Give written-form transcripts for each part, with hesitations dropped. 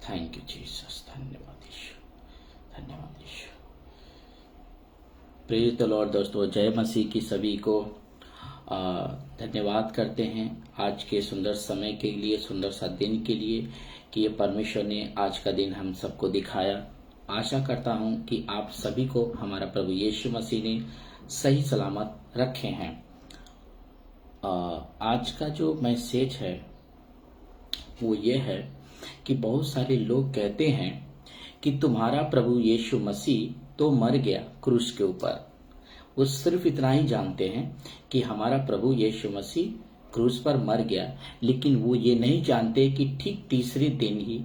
Thank you Jesus. धन्यवाद यीशु, धन्यवाद यीशु। Praise the Lord. दोस्तों, जय मसीह की सभी को धन्यवाद करते हैं आज के सुंदर समय के लिए, सुंदर सा दिन के लिए कि ये परमेश्वर ने आज का दिन हम सबको दिखाया। आशा करता हूं कि आप सभी को हमारा प्रभु यीशु मसीह ने सही सलामत रखे हैं। आज का जो मैसेज है वो ये है कि बहुत सारे लोग कहते हैं कि तुम्हारा प्रभु यीशु मसीह तो मर गया क्रूस के ऊपर। वो सिर्फ इतना ही जानते हैं कि हमारा प्रभु यीशु मसीह क्रूस पर मर गया, लेकिन वो ये नहीं जानते कि ठीक तीसरे दिन ही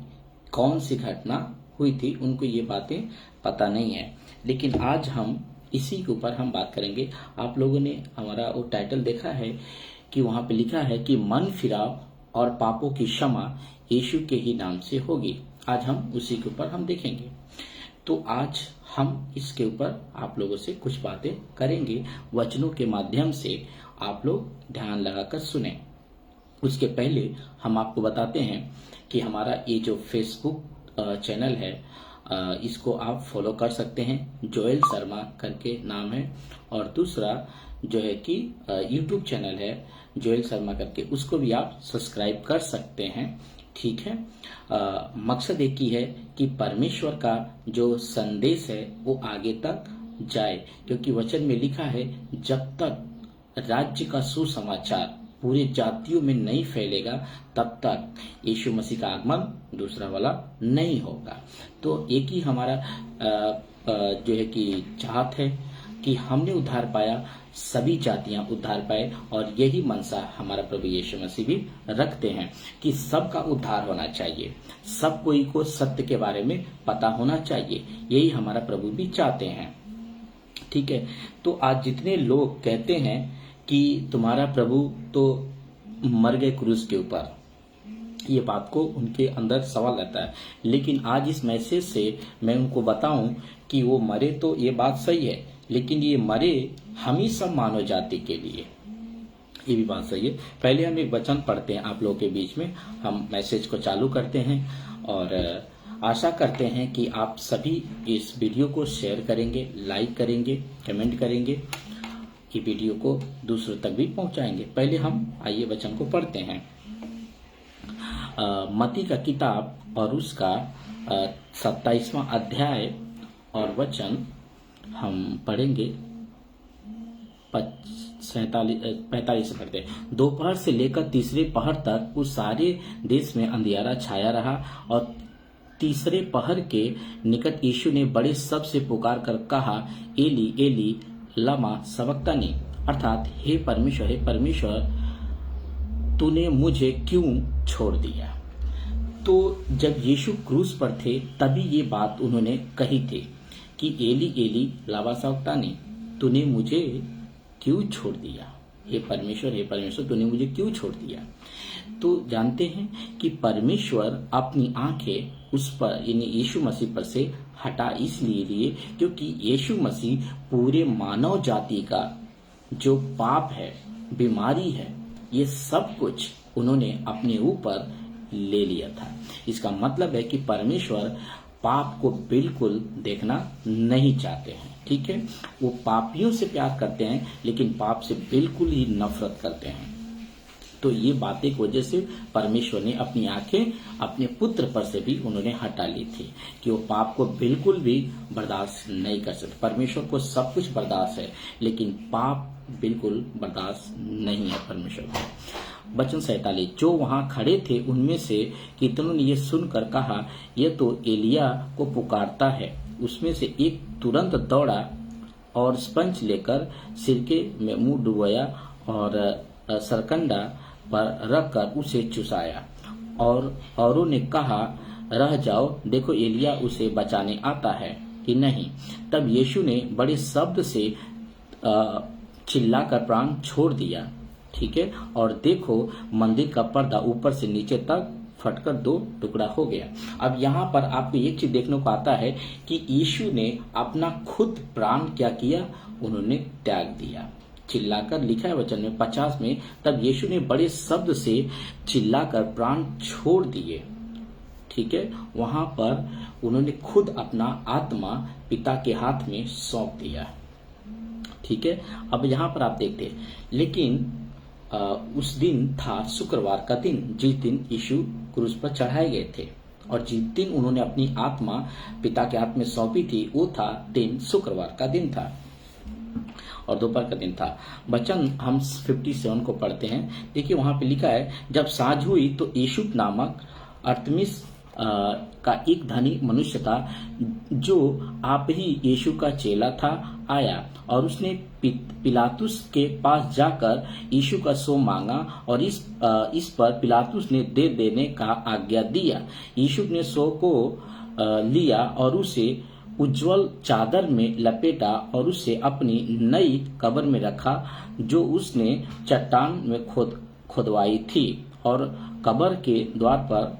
कौन सी घटना हुई थी। उनको ये बातें पता नहीं है। लेकिन आज हम इसी के ऊपर हम बात करेंगे। आप लोगों ने हमारा वो टाइटल देखा है कि वहां पे लिखा है कि मन फिराव और पापों की क्षमा यीशु के ही नाम से होगी। आज हम उसी के ऊपर हम देखेंगे। तो आज हम इसके ऊपर आप लोगों से कुछ बातें करेंगे वचनों के माध्यम से। आप लोग ध्यान लगाकर सुने। उसके पहले हम आपको बताते हैं कि हमारा ये जो फेसबुक चैनल है इसको आप फॉलो कर सकते हैं। जोएल शर्मा करके नाम है। और दूसरा जो है कि यूट्यूब चैनल है जोएल शर्मा करके, उसको भी आप सब्सक्राइब कर सकते हैं। ठीक है। मकसद एक ही है कि परमेश्वर का जो संदेश है वो आगे तक जाए, क्योंकि वचन में लिखा है जब तक राज्य का सुसमाचार पूरे जातियों में नहीं फैलेगा तब तक यीशु मसीह का आगमन दूसरा वाला नहीं होगा। तो एक ही हमारा जो है कि चाहत है कि हमने उद्धार पाया, सभी जातियां उद्धार पाए, और यही मनसा हमारा प्रभु यीशु मसीह भी रखते हैं कि सबका उद्धार होना चाहिए, सब कोई को सत्य के बारे में पता होना चाहिए। यही हमारा प्रभु भी चाहते हैं। ठीक है। तो आज जितने लोग कहते हैं कि तुम्हारा प्रभु तो मर गए क्रूस के ऊपर, ये बात को उनके अंदर सवाल रहता है। लेकिन आज इस मैसेज से मैं उनको बताऊं कि वो मरे तो ये बात सही है, लेकिन ये मरे हम ही सब मानव जाति के लिए, ये भी बात सही है। पहले हम एक वचन पढ़ते हैं आप लोगों के बीच में, हम मैसेज को चालू करते हैं और आशा करते हैं कि आप सभी इस वीडियो को शेयर करेंगे, लाइक करेंगे, कमेंट करेंगे, कि वीडियो को दूसरों तक भी पहुंचाएंगे। पहले हम आइए वचन को पढ़ते हैं। मत्ती का किताब और उसका 27वां अध्याय और वचन हम पढ़ेंगे 45 पढ़ते हैं। दोपहर से लेकर तीसरे पहर तक उस सारे देश में अंधियारा छाया रहा, और तीसरे पहर के निकट यीशु ने बड़े शब्द से पुकार कर कहा, एली एली लमा सबक्तनी, अर्थात हे परमेश्वर तूने मुझे क्यों छोड़ दिया। तो जब यीशु क्रूस पर थे तभी ये बात उन्होंने कही थी कि एली एली लमा सबक्तनी, तूने मुझे क्यों छोड़ दिया, हे परमेश्वर तूने मुझे क्यों छोड़ दिया। तो जानते हैं कि परमेश्वर अपनी आंखें उस पर यानी यीशु मसीह पर से हटा इसलिए लिए क्योंकि यीशु मसीह पूरे मानव जाति का जो पाप है, बीमारी है, ये सब कुछ उन्होंने अपने ऊपर ले लिया था। इसका मतलब है कि परमेश्वर पाप को बिल्कुल देखना नहीं चाहते हैं। ठीक है। वो पापियों से प्यार करते हैं लेकिन पाप से बिल्कुल ही नफरत करते हैं। तो ये बातें की वजह से परमेश्वर ने अपनी आंखें अपने पुत्र पर से भी उन्होंने हटा ली थी कि वो पाप को बिल्कुल भी बर्दाश्त नहीं कर सकते। परमेश्वर को सब कुछ बर्दाश्त है, लेकिन पाप बिल्कुल बर्दाश्त नहीं है परमेश्वर को। वचन 47, जो वहां खड़े थे उनमें से कितनों ने ये सुनकर कहा, यह तो एलिया को पुकारता है। उसमें से एक तुरंत दौड़ा और स्पंज लेकर सिरके में मुंह डुबोया और सरकंडा पर रखकर उसे चुसाया, और औरों ने कहा, रह जाओ, देखो एलिया उसे बचाने आता है कि नहीं। तब यीशु ने बड़े शब्द से चिल्लाकर प्राण छोड़ दिया। ठीक है। और देखो मंदिर का पर्दा ऊपर से नीचे तक फटकर 2 टुकड़ा हो गया। अब यहाँ पर आपको एक चीज देखने को आता है कि यीशु ने अपना खुद प्राण क्या किया, उन्होंने त्याग दिया। चिल्लाकर लिखा है वचन में 50 में, तब यीशु ने बड़े शब्द से चिल्लाकर प्राण छोड़ दिए। ठीक है, वहां पर उन्होंने खुद अपना आत्मा पिता के हाथ में सौंप दिया। ठीक है, अब यहाँ पर आप देखते हैं, लेकिन उस दिन था शुक्रवार का दिन, जिस दिन यीशु क्रूस पर चढ़ाए गए थे, और जिस दिन उन्होंने अपनी आत्मा पिता के हाथ में सौंपी थी वो था दिन शुक्रवार का दिन था और दोपहर का दिन था। वचन हम 57 को पढ़ते हैं। देखिए वहां पे लिखा है, जब साँझ हुई तो यीशु नामक अरतमिस का एक धनी मनुष्य था, जो आप ही यीशु का चेला था, आया और उसने पिलातुस के पास जाकर यीशु का सौ मांगा और इस पर पिलातुस ने दे देने का आज्ञा दिया। यीशु ने सौ को लिया और उसे उज्जवल चादर में लपेटा और उसे अपनी नई कब्र में रखा, जो उसने चट्टान में खुदवाई थी, और कब्र के द्वार पर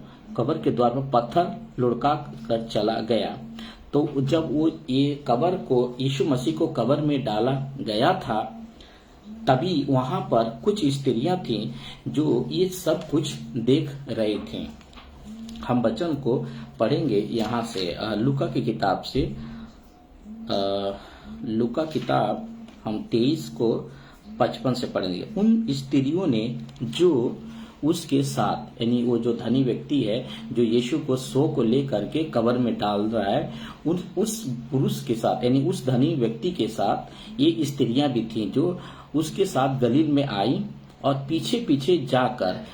पत्थर लुढ़का कर चला गया। तो जब वो ये कब्र को यीशु मसीह को कब्र में डाला गया था, तभी वहां पर कुछ स्त्रियां थीं जो ये सब कुछ देख रहे थे। हम वचन को पढ़ेंगे यहाँ से लूका की किताब से, लूका किताब हम 23 को 55 से पढ़ेंगे। उन स्त्रियों ने जो उसके साथ, यानी वो जो धनी व्यक्ति है जो यीशु को सौ को लेकर के कब्र में डाल रहा है, उस पुरुष के साथ, यानी उस धनी व्यक्ति के साथ ये स्त्रियां भी थीं जो उसके साथ गलील में आई और पीछे पीछे जाकर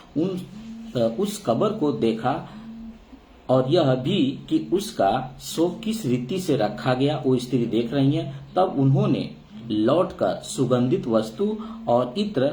उस कब्र को देखा, और यह भी कि उसका सौ किस रीति से रखा गया वो स्त्री देख रही है। तब उन्होंने लौटकर सुगंधित वस्तु और इत्र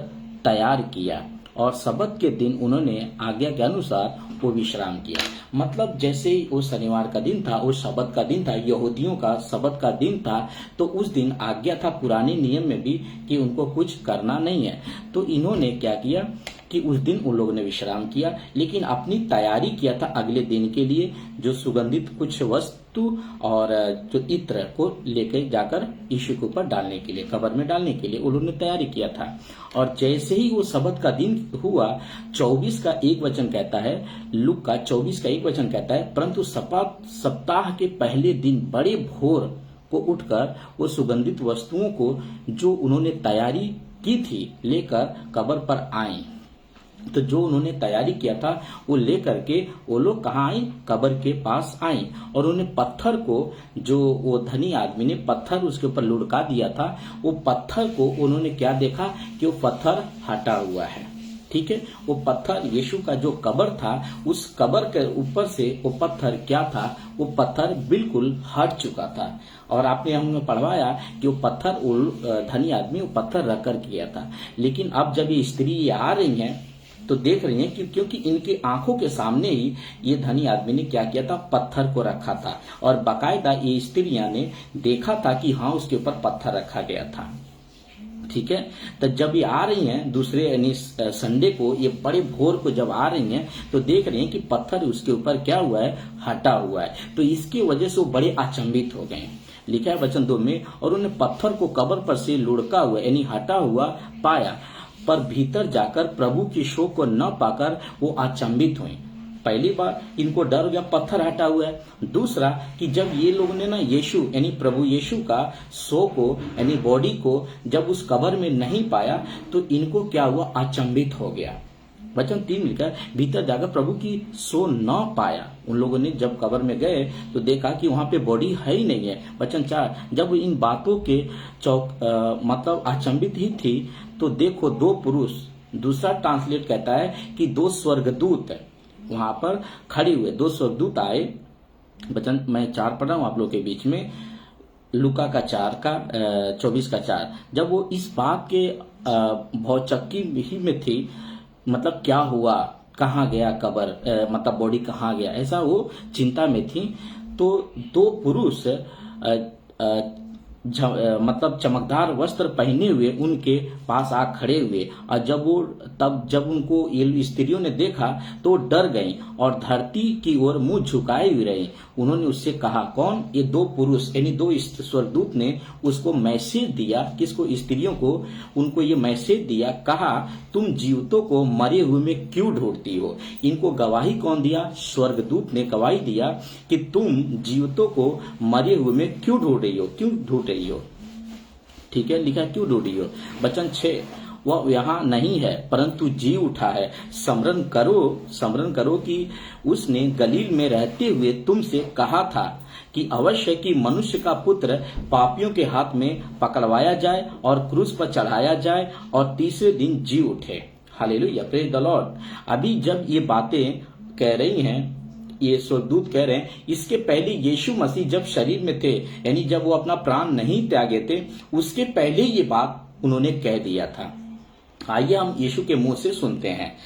तैयार किया और सबत के दिन उन्होंने आज्ञा के अनुसार वो विश्राम किया। मतलब जैसे ही वो शनिवार का दिन था, वो सबत का दिन था, यहूदियों का सबत का दिन था, तो उस दिन आज्ञा था पुराने नियम में भी कि उनको कुछ करना नहीं है। तो इन्होंने क्या किया कि उस दिन उन लोगों ने विश्राम किया, लेकिन अपनी तैयारी किया था अगले दिन के लिए, जो सुगंधित कुछ वस्तु और जो इत्र को लेकर जाकर यीशु के ऊपर डालने के लिए, कब्र में डालने के लिए उन्होंने तैयारी किया था। और जैसे ही वो सबत का दिन हुआ, 24 का 1 वचन कहता है, लूक का 24 का 1 वचन कहता है, परंतु सप्ताह के पहले दिन बड़े भोर को उठकर वो सुगंधित वस्तुओं को जो उन्होंने तैयारी की थी लेकर कब्र पर आए। तो जो उन्होंने तैयारी किया था वो लेकर के वो लोग कहाँ आए, कब्र के पास आए, और उन्होंने पत्थर को, जो वो धनी आदमी ने पत्थर उसके ऊपर लुढ़का दिया था, वो पत्थर को उन्होंने क्या देखा कि वो पत्थर हटा हुआ है। ठीक है, वो पत्थर यीशु का जो कब्र था, उस कब्र के ऊपर से वो पत्थर क्या था, वो पत्थर बिल्कुल हट चुका था। और आपने हमने पढ़वाया कि वो पत्थर धनी आदमी वो पत्थर रख कर किया था। लेकिन अब जब ये स्त्री आ रही है तो देख रही हैं क्योंकि इनके आंखों के सामने ही ये धनी आदमी ने क्या किया था, पत्थर को रखा था, और बाकायदा ये स्त्रियां ने देखा था कि हाँ उसके ऊपर पत्थर रखा गया था। ठीक है, तो जब ये आ रही हैं दूसरे यानी संडे को, ये बड़े भोर को जब आ रही हैं तो देख रही हैं कि पत्थर उसके ऊपर क्या हुआ है, हटा हुआ है। तो इसकी वजह से वो बड़े अचंभित हो गए। लिखा है वचन 2 में, और उन्होंने पत्थर को कब्र पर से लुढ़का हुआ यानी हटा हुआ पाया, पर भीतर जाकर प्रभु की शो को न पाकर वो अचंभित हुए। पहली बार इनको डर हो गया, पत्थर हटा हुआ है। दूसरा कि जब ये लोगों ने ना यीशु यानी प्रभु यीशु का शो को यानी बॉडी को जब उस कब्र में नहीं पाया तो इनको क्या हुआ, अचंभित हो गया। वचन 3 लिखा है, भीतर जाकर प्रभु की शो न पाया। उन लोगों ने जब कब्र में गए तो देखा कि वहां पे बॉडी है ही नहीं है। वचन 4, जब इन बातों के मतलब अचंभित ही थी तो देखो 2 पुरुष, दूसरा ट्रांसलेट कहता है कि 2 स्वर्गदूत वहां पर खड़े हुए, 2 स्वर्गदूत आए। वचन मैं 4 पढ़ रहा हूं आप लोग के बीच में, लूका का 4 का 24 का 4। जब वो इस बात के भौचक्की ही में थी, मतलब क्या हुआ, कहाँ गया कब्र, मतलब बॉडी कहाँ गया, ऐसा वो चिंता में थी। तो 2 पुरुष मतलब चमकदार वस्त्र पहने हुए उनके पास आ खड़े हुए। और जब उनको ये स्त्रियों ने देखा तो डर गईं और धरती की ओर मुंह झुकाए हुए रही। उन्होंने उससे कहा, कौन? ये दो पुरुष यानी दो स्वर्गदूत ने उसको मैसेज दिया, किसको? स्त्रियों को। उनको ये मैसेज दिया, कहा तुम जीवितों को मरे हुए में क्यों ढूंढती हो? इनको गवाही कौन दिया? स्वर्गदूत ने गवाही दिया कि तुम जीवितों को मरे हुए में क्यों ढूंढ रही हो? ठीक है, लिखा क्यों ढूंढ रही हो। वचन 6, वह यहाँ नहीं है परंतु जी उठा है। स्मरण करो कि उसने गलील में रहते हुए तुमसे कहा था कि अवश्य कि मनुष्य का पुत्र पापियों के हाथ में पकड़वाया जाए और क्रूस पर चढ़ाया जाए और तीसरे दिन जी उठे। Hallelujah, praise the Lord. अभी जब ये बातें कह रही हैं, ये स्वर्गदूत कह रहे हैं, इसके पहले यीशु मसीह जब शरीर में थे, यानी जब वो अपना प्राण नहीं त्यागे थे, उसके पहले ये बात उन्होंने कह दिया था। आइए हम यीशु के मुंह से सुनते हैं,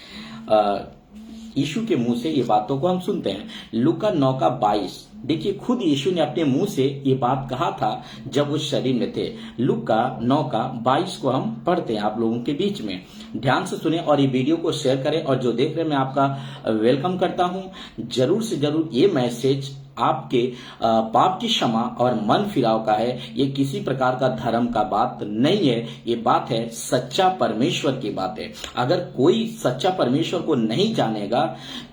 यीशु के मुंह से ये बातों को हम सुनते हैं। लूका 9:22, देखिए खुद यीशु ने अपने मुंह से ये बात कहा था जब वो शरीर में थे। लूका 9:22 को हम पढ़ते हैं आप लोगों के बीच में। ध्यान से सुने और ये वीडियो को शेयर करें, और जो देख रहे हैं मैं आपका वेलकम करता हूं। जरूर से जरूर ये मैसेज आपके पाप की क्षमा और मन फिराव का है। ये किसी प्रकार का धर्म का बात नहीं है, ये बात है सच्चा परमेश्वर की बात है। अगर कोई सच्चा परमेश्वर को नहीं जानेगा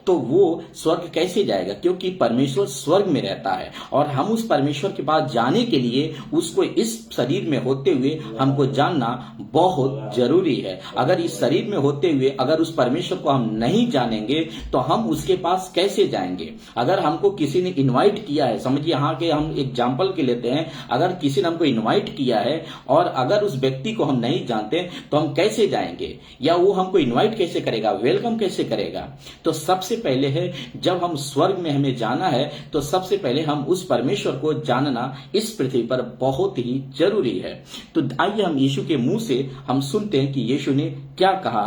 तो वो स्वर्ग कैसे जाएगा? क्योंकि परमेश्वर स्वर्ग में रहता है और हम उस परमेश्वर के पास जाने के लिए उसको इस शरीर में होते हुए हमको जानना बहुत जरूरी है। अगर इस शरीर में होते हुए अगर उस परमेश्वर को हम नहीं जानेंगे तो हम उसके पास कैसे जाएंगे? अगर हमको किसी ने इनवाइट किया है, समझिए यहाँ के हम एग्जाम्पल के लेते हैं, अगर किसी ने हमको इनवाइट किया है और अगर उस व्यक्ति को हम नहीं जानते तो हम कैसे जाएंगे? या वो हमको इनवाइट कैसे करेगा, वेलकम कैसे करेगा? तो सबसे पहले है, जब हम स्वर्ग में हमें जाना है तो सबसे पहले हम उस परमेश्वर को जानना इस पृथ्वी पर बहुत ही जरूरी है। तो आइए हम यीशु के मुंह से हम सुनते हैं कि यीशु ने क्या कहा।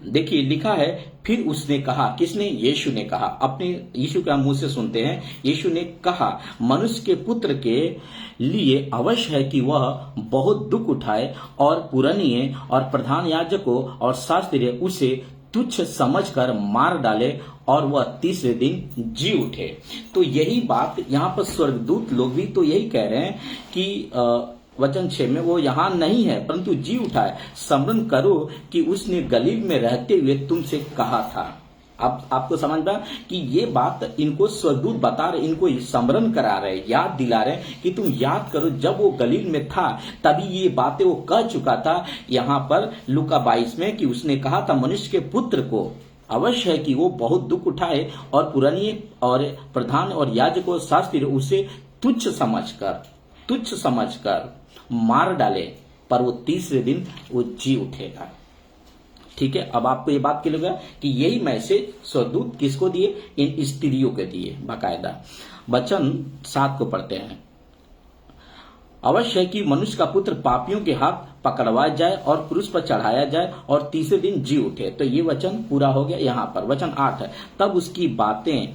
देखिए लिखा है, फिर उसने कहा, किसने? यीशु ने कहा। अपने यीशु का मुंह से सुनते हैं। यीशु ने कहा, मनुष्य के पुत्र के लिए अवश्य है कि वह बहुत दुख उठाए और पुरनिये और प्रधान याजकों और शास्त्री उसे तुच्छ समझकर मार डाले और वह तीसरे दिन जी उठे। तो यही बात यहाँ पर स्वर्गदूत लोग भी तो यही कह रहे हैं कि वचन 6 में वो यहाँ नहीं है परंतु जी उठा है। स्मरण करो कि उसने गलील में रहते हुए तुमसे कहा था। अब आपको समझ में कि ये बात इनको स्वर्गदूत बता रहे, इनको स्मरण करा रहे, याद दिला रहे कि तुम याद करो जब वो गलील में था तभी ये बातें वो कह चुका था। यहाँ पर लूका 22 में कि उसने कहा था मनुष्य के पुत्र को अवश्य है कि वो बहुत दुख उठाए और पुरानी और प्रधान और याजकों शास्त्री उसे तुच्छ समझकर मार डाले, पर वो तीसरे दिन वो जी उठेगा। ठीक है, अब आपको ये बात क्लियर होगा कि यही मैसेज स्वर्गदूत किसको दिए? इन स्त्रियों के दिए बाकायदा। वचन 7 को पढ़ते हैं। अवश्य है कि मनुष्य का पुत्र पापियों के हाथ पकड़वाया जाए और क्रूस पर चढ़ाया जाए और तीसरे दिन जी उठे। तो ये वचन पूरा हो गया। यहाँ पर वचन 8 है, तब उसकी बातें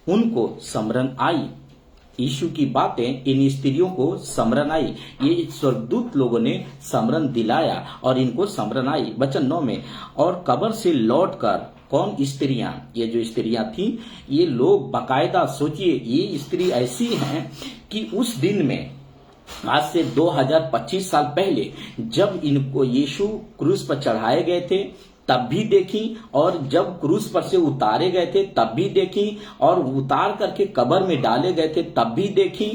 उनको स्मरण आई। यीशु की बातें इन स्त्रियों को स्मरण आई। ये स्वर्गदूत लोगों ने स्मरण दिलाया और इनको स्मरण आई। वचन 9 में, और कब्र से लौटकर, कौन? स्त्रियां। ये जो स्त्रियां थी ये लोग बाकायदा, सोचिए ये स्त्री ऐसी हैं कि उस दिन में आज से 2025 साल पहले जब इनको यीशु क्रूस पर चढ़ाए गए थे तब भी देखी, और जब क्रूस पर से उतारे गए थे तब भी देखी, और उतार करके कब्र में डाले गए थे तब भी देखी।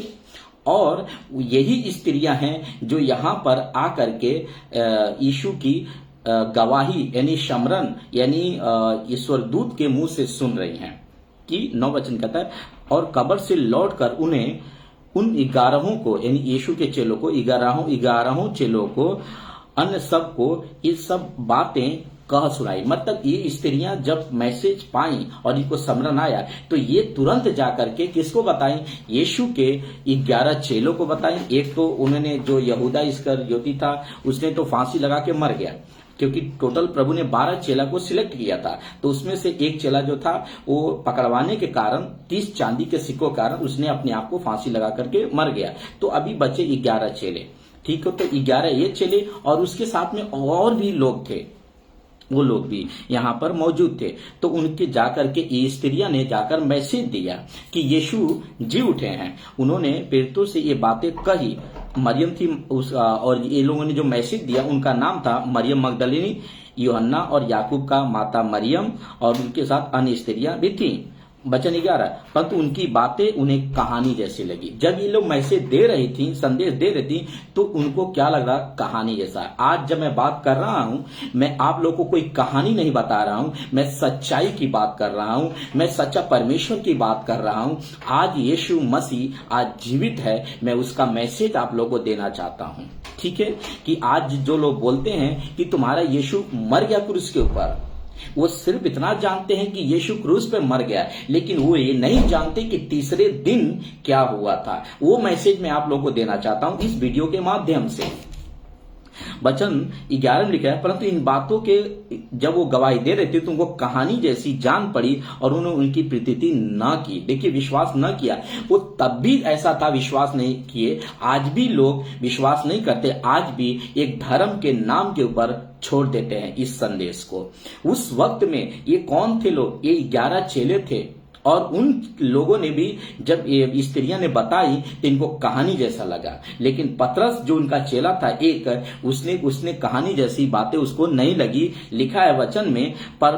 और यही स्त्रियां हैं जो यहाँ पर आकर के यीशु की गवाही यानी स्मरण यानी स्वर्गदूत के मुंह से सुन रही हैं कि 9 वचन कहता है, और कब्र से लौटकर उन्हें उन 11 को यानी यीशु के चेलों को 11 चेलों को अन्य सब को ये सब बातें कह सुनाई। मतलब ये स्त्रियां जब मैसेज पाई और इनको स्मरण आया तो ये तुरंत जाकर के किसको बताई? यीशु के 11 चेलों को बताई। एक तो उन्होंने जो यहूदा इस्करियोती था उसने तो फांसी लगा के मर गया, क्योंकि टोटल प्रभु ने 12 चेला को सिलेक्ट किया था, तो उसमें से एक चेला जो था वो पकड़वाने के कारण 30 चांदी के सिक्कों के कारण उसने अपने आप को फांसी लगा करके मर गया। तो अभी बचे 11 चेले, ठीक है। तो 11 ये चेले और उसके साथ में और भी लोग थे, वो लोग भी यहाँ पर मौजूद थे। तो उनके जाकर के ये स्त्रियां ने जाकर मैसेज दिया कि यीशु जी उठे हैं। उन्होंने पीड़ितों से ये बातें कही। मरियम थी और ये लोगों ने जो मैसेज दिया उनका नाम था मरियम मगदलिनी, यूहन्ना और याकूब का माता मरियम, और उनके साथ अन्य स्त्रियां भी थी। वचन 11, परंतु उनकी बातें उन्हें कहानी जैसी लगी। जब ये लोग मैसेज दे रही थी, संदेश दे रही थी, तो उनको क्या लग रहा, कहानी जैसा। आज जब मैं बात कर रहा हूं, मैं आप लोगों को कोई कहानी नहीं बता रहा हूं, मैं सच्चाई की बात कर रहा हूं, मैं सच्चा परमेश्वर की बात कर रहा हूं। आज यीशु मसीह आज जीवित है, मैं उसका मैसेज आप लोगों को देना चाहता हूं, ठीक है। कि आज जो लोग बोलते हैं कि तुम्हारा यीशु मर गया क्रूस के ऊपर, वो सिर्फ इतना जानते हैं कि यीशु क्रूस पे मर गया, लेकिन वो ये नहीं जानते कि तीसरे दिन क्या हुआ था। वो मैसेज मैं आप लोगों को देना चाहता हूं इस वीडियो के माध्यम से। वचन 11 में लिखा है, परंतु इन बातों के जब वो गवाही दे रहे थे तो उनको कहानी जैसी जान पड़ी और उन्होंने उनकी प्रतीति न की। देखिए, विश्वास न किया। वो तब भी ऐसा था, विश्वास नहीं किए। आज भी लोग विश्वास नहीं करते, आज भी एक धर्म के नाम के ऊपर छोड़ देते हैं इस संदेश को। उस वक्त में ये कौन थे लोग? ये 11 चेले थे, और उन लोगों ने भी जब ये स्त्रियां ने बताई तो इनको कहानी जैसा लगा। लेकिन पतरस जो उनका चेला था एक, उसने कहानी जैसी बातें उसको नहीं लगी। लिखा है वचन में, पर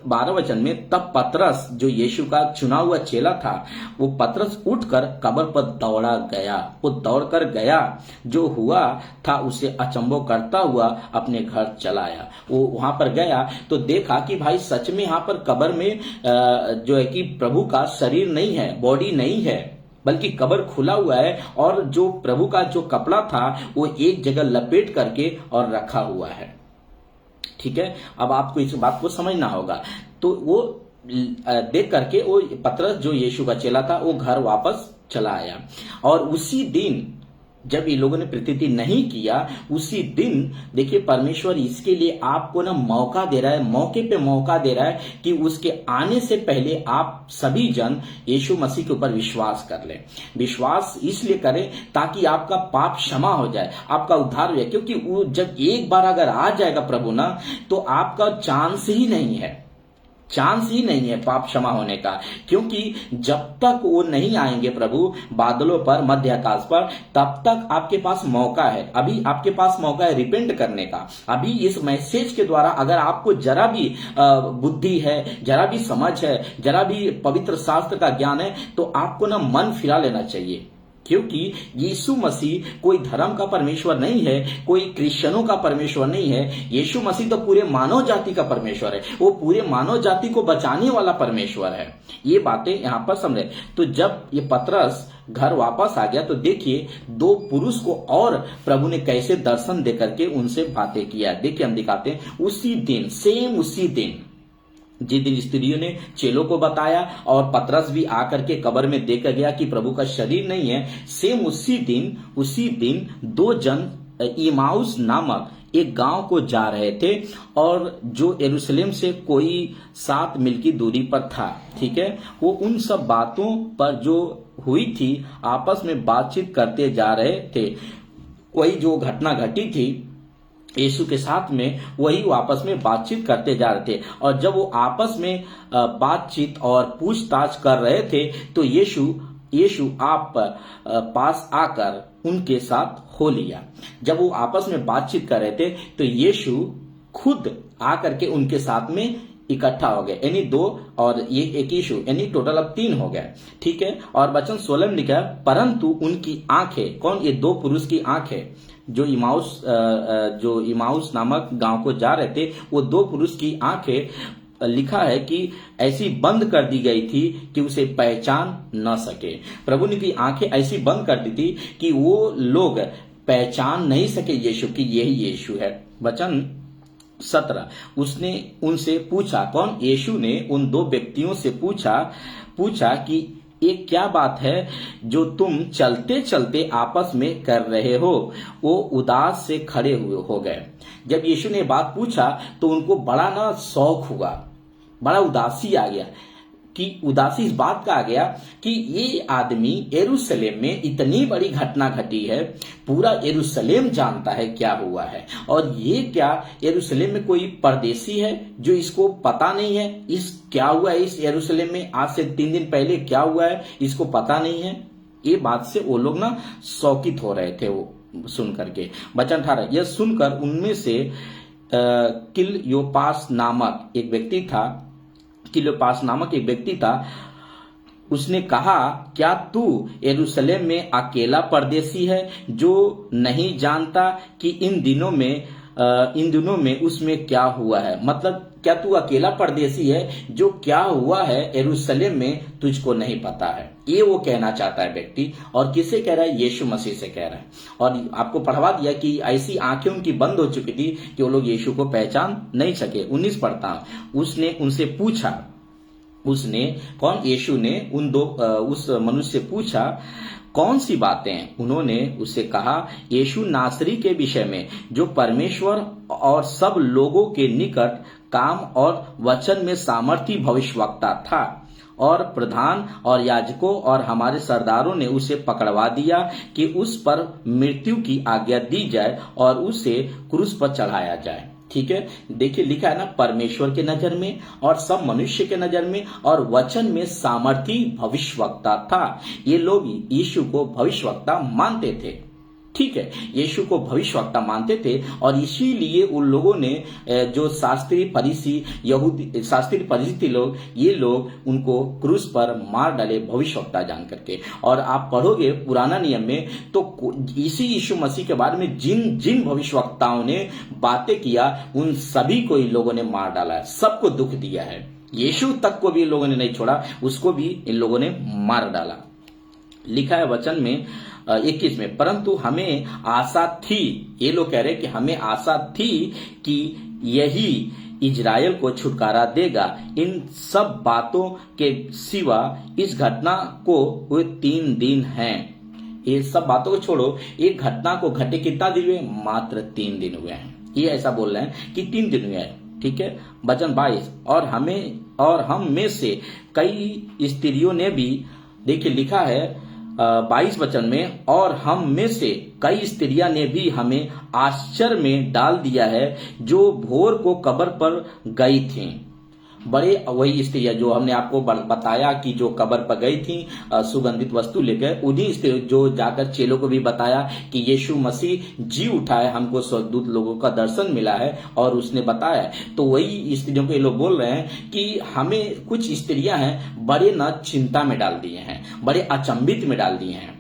12 वचन में, तब पतरस जो यीशु का चुना हुआ चेला था, वो पतरस उठकर कब्र पर दौड़ा गया। वो दौड़कर गया, जो हुआ था उसे अचंभो करता हुआ अपने घर चला आया। वो वहां पर गया तो देखा कि भाई सच में यहाँ पर कब्र में जो है कि प्रभु का शरीर नहीं है, बॉडी नहीं है, बल्कि कब्र खुला हुआ है, और जो प्रभु का जो कपड़ा था वो एक जगह लपेट करके और रखा हुआ है, ठीक है। अब आपको इस बात को समझना होगा। तो वो देख करके वो पतरस जो यीशु का चेला था वो घर वापस चला आया। और उसी दिन जब ये लोगों ने प्रतीति नहीं किया, उसी दिन देखिए परमेश्वर इसके लिए आपको ना मौका दे रहा है, मौके पे मौका दे रहा है कि उसके आने से पहले आप सभी जन यीशु मसीह के ऊपर विश्वास कर लें। विश्वास इसलिए करें ताकि आपका पाप क्षमा हो जाए, आपका उद्धार हो जाए। क्योंकि वो जब एक बार अगर आ जाएगा प्रभु ना, तो आपका चांस ही नहीं है, चांस ही नहीं है पाप क्षमा होने का। क्योंकि जब तक वो नहीं आएंगे प्रभु बादलों पर, मध्य आकाश पर, तब तक आपके पास मौका है। अभी आपके पास मौका है रिपेंट करने का। अभी इस मैसेज के द्वारा अगर आपको जरा भी बुद्धि है, जरा भी समझ है, जरा भी पवित्र शास्त्र का ज्ञान है, तो आपको ना मन फिरा लेना चाहिए। क्योंकि यीशु मसीह कोई धर्म का परमेश्वर नहीं है, कोई क्रिश्चियनों का परमेश्वर नहीं है। यीशु मसीह तो पूरे मानव जाति का परमेश्वर है, वो पूरे मानव जाति को बचाने वाला परमेश्वर है। ये बातें यहां पर समझे। तो जब ये पतरस घर वापस आ गया तो देखिए 2 पुरुष को और प्रभु ने कैसे दर्शन दे करके उनसे बातें किया। देखिए हम दिखाते हैं, उसी दिन, सेम उसी दिन जिस दिन स्त्रियों ने चेलों को बताया और पतरस भी आकर के कब्र में देखकर गया कि प्रभु का शरीर नहीं है, सेम उसी दिन 2 जन इमाउस नामक एक गांव को जा रहे थे, और जो यरूशलेम से कोई 7 मील की दूरी पर था, ठीक है। वो उन सब बातों पर जो हुई थी आपस में बातचीत करते जा रहे थे। वही जो घटना घटी थी यीशु के साथ में, वही वो आपस में बातचीत करते जा रहे थे। और जब वो आपस में बातचीत और पूछताछ कर रहे थे तो यीशु आप पास आकर उनके साथ हो लिया। जब वो आपस में बातचीत कर रहे थे तो यीशु खुद आकर के उनके साथ में इकट्ठा हो गए, यानी 2 और ये एक यीशु, यानी टोटल अब 3 हो गए, ठीक है। और वचन 16 में लिखा है, परंतु उनकी आंखें, कौन? ये 2 पुरुष की आंखें जो इमाउस नामक गांव को जा रहे थे, वो 2 पुरुष की आंखें लिखा है कि ऐसी बंद कर दी गई थी कि उसे पहचान न सके। प्रभु ने की आंखें ऐसी बंद कर दी थी कि वो लोग पहचान नहीं सके यीशु की यही यीशु है। वचन 17, उसने उनसे पूछा, कौन? यीशु ने उन 2 व्यक्तियों से पूछा कि ये क्या बात है जो तुम चलते चलते आपस में कर रहे हो? वो उदास से खड़े हुए हो गए। जब यीशु ने बात पूछा तो उनको बड़ा ना शौक हुआ, बड़ा उदासी आ गया। कि उदासी इस बात का आ गया कि ये आदमी यरूशलेम में इतनी बड़ी घटना घटी है, पूरा यरूशलेम जानता है क्या हुआ है, और ये क्या यरूशलेम में कोई परदेसी है जो इसको पता नहीं है इस क्या हुआ है इस यरूशलेम में आज से 3 दिन पहले क्या हुआ है इसको पता नहीं है। ये बात से वो लोग ना शौकित हो रहे थे वो सुन करके। वचन 18, यह सुनकर उनमें से किलयोपास नामक एक व्यक्ति था, उसने कहा, क्या तू यरूशलेम में अकेला परदेसी है जो नहीं जानता कि इन दिनों में उसमें क्या हुआ है? मतलब क्या तू अकेला परदेसी है जो क्या हुआ है यरूशलेम में तुझको नहीं पता है? ये वो कहना चाहता है व्यक्ति। और किससे कह रहा है? यीशु मसीह से कह रहा है। और आपको पढ़वा दिया कि ऐसी आंखें उनकी बंद हो चुकी थी कि वो लोग यीशु को पहचान नहीं सके। 19 पढ़ता हूं, उसने उनसे पूछा, यीशु ने उस मनुष्य से पूछा, कौन सी बातें? उन्होंने उससे कहा, यीशु नासरी के विषय में जो परमेश्वर और सब लोगों के निकट काम और वचन में सामर्थी भविष्यवक्ता था, और प्रधान और याजकों और हमारे सरदारों ने उसे पकड़वा दिया कि उस पर मृत्यु की आज्ञा दी जाए और उसे क्रूस पर चढ़ाया जाए। ठीक है, देखिए लिखा है ना, परमेश्वर के नजर में और सब मनुष्य के नजर में और वचन में सामर्थी भविष्यवक्ता था। ये लोग यीशु को भविष्यवक्ता मानते थे। ठीक है, यीशु को भविष्यवक्ता मानते थे, और इसीलिए उन लोगों ने जो शास्त्री फरीसी थे लोग, ये लोग उनको क्रूस पर मार डाले भविष्यवक्ता जान करके। और आप पढ़ोगे पुराना नियम में तो इसी यीशु मसीह के बारे में जिन जिन भविष्यवक्ताओं ने बातें किया उन सभी को इन लोगों ने मार डाला है, सबको दुख दिया है। यीशु तक को भी इन लोगों ने नहीं छोड़ा, उसको भी इन लोगों ने मार डाला। लिखा है वचन में 21 में, परंतु हमें आशा थी, ये लोग कह रहे कि हमें आशा थी कि यही इजराइल को छुटकारा देगा। इन सब बातों के सिवा इस घटना को हुए 3 दिन हैं। ये सब बातों को छोड़ो, एक घटना को घटे कितना दिन हुए? मात्र 3 दिन हुए हैं। ये ऐसा बोल रहे हैं कि 3 दिन हुए हैं। ठीक है, वचन 22, और हम में से कई स्त्रियों ने भी, देखिए लिखा है 22 वचन में, और हम में से कई स्त्रियां ने भी हमें आश्चर्य में डाल दिया है जो भोर को कब्र पर गई थीं। बड़े वही स्त्रियां जो हमने आपको बताया कि जो कब्र पर गई थी सुगंधित वस्तु लेकर, उन्हीं स्त्रियों जो जाकर चेलों को भी बताया कि यीशु मसीह जी उठा है, हमको स्वर्गदूत लोगों का दर्शन मिला है और उसने बताया। तो वही स्त्रियों को ये लोग बोल रहे हैं कि हमें कुछ स्त्रियां हैं बड़े न चिंता में डाल दिए हैं, बड़े अचंभित में डाल दिए हैं।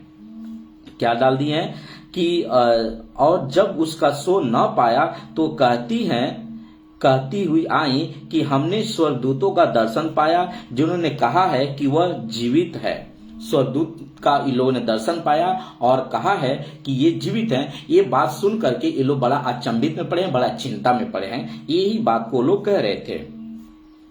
क्या डाल दिए हैं कि और जब उसका सो न पाया तो कहती हुई आई कि हमने स्वर्गदूतों का दर्शन पाया जिन्होंने कहा है कि वह जीवित है। स्वर्गदूत का इन लोगों ने दर्शन पाया और कहा है कि ये जीवित हैं। ये बात सुन करके ये लोग बड़ा अचंभित में पड़े हैं, बड़ा चिंता में पड़े हैं। यही बात को लोग कह रहे थे।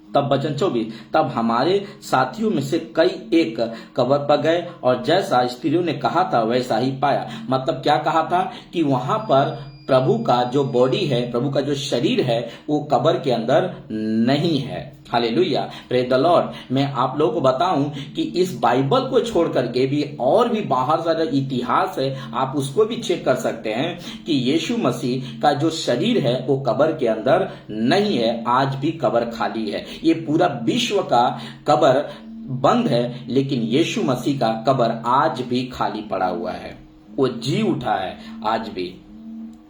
तब वचन 24, तब हमारे साथियों में से कई एक कब्र पर गए और जैसा स्त्रियों ने कहा था वैसा ही पाया। मतलब क्या कहा था कि वहां पर प्रभु का जो बॉडी है, प्रभु का जो शरीर है, वो कब्र के अंदर नहीं है। Hallelujah, praise the Lord. मैं आप लोगों को बताऊं कि इस बाइबल को छोड़ करके भी और भी बाहर सारा इतिहास है, आप उसको भी चेक कर सकते हैं कि यीशु मसीह का जो शरीर है वो कब्र के अंदर नहीं है। आज भी कब्र खाली है। ये पूरा विश्व का कब्र बंद है, लेकिन यीशु मसीह का कब्र आज भी खाली पड़ा हुआ है। वो जी उठा है आज भी।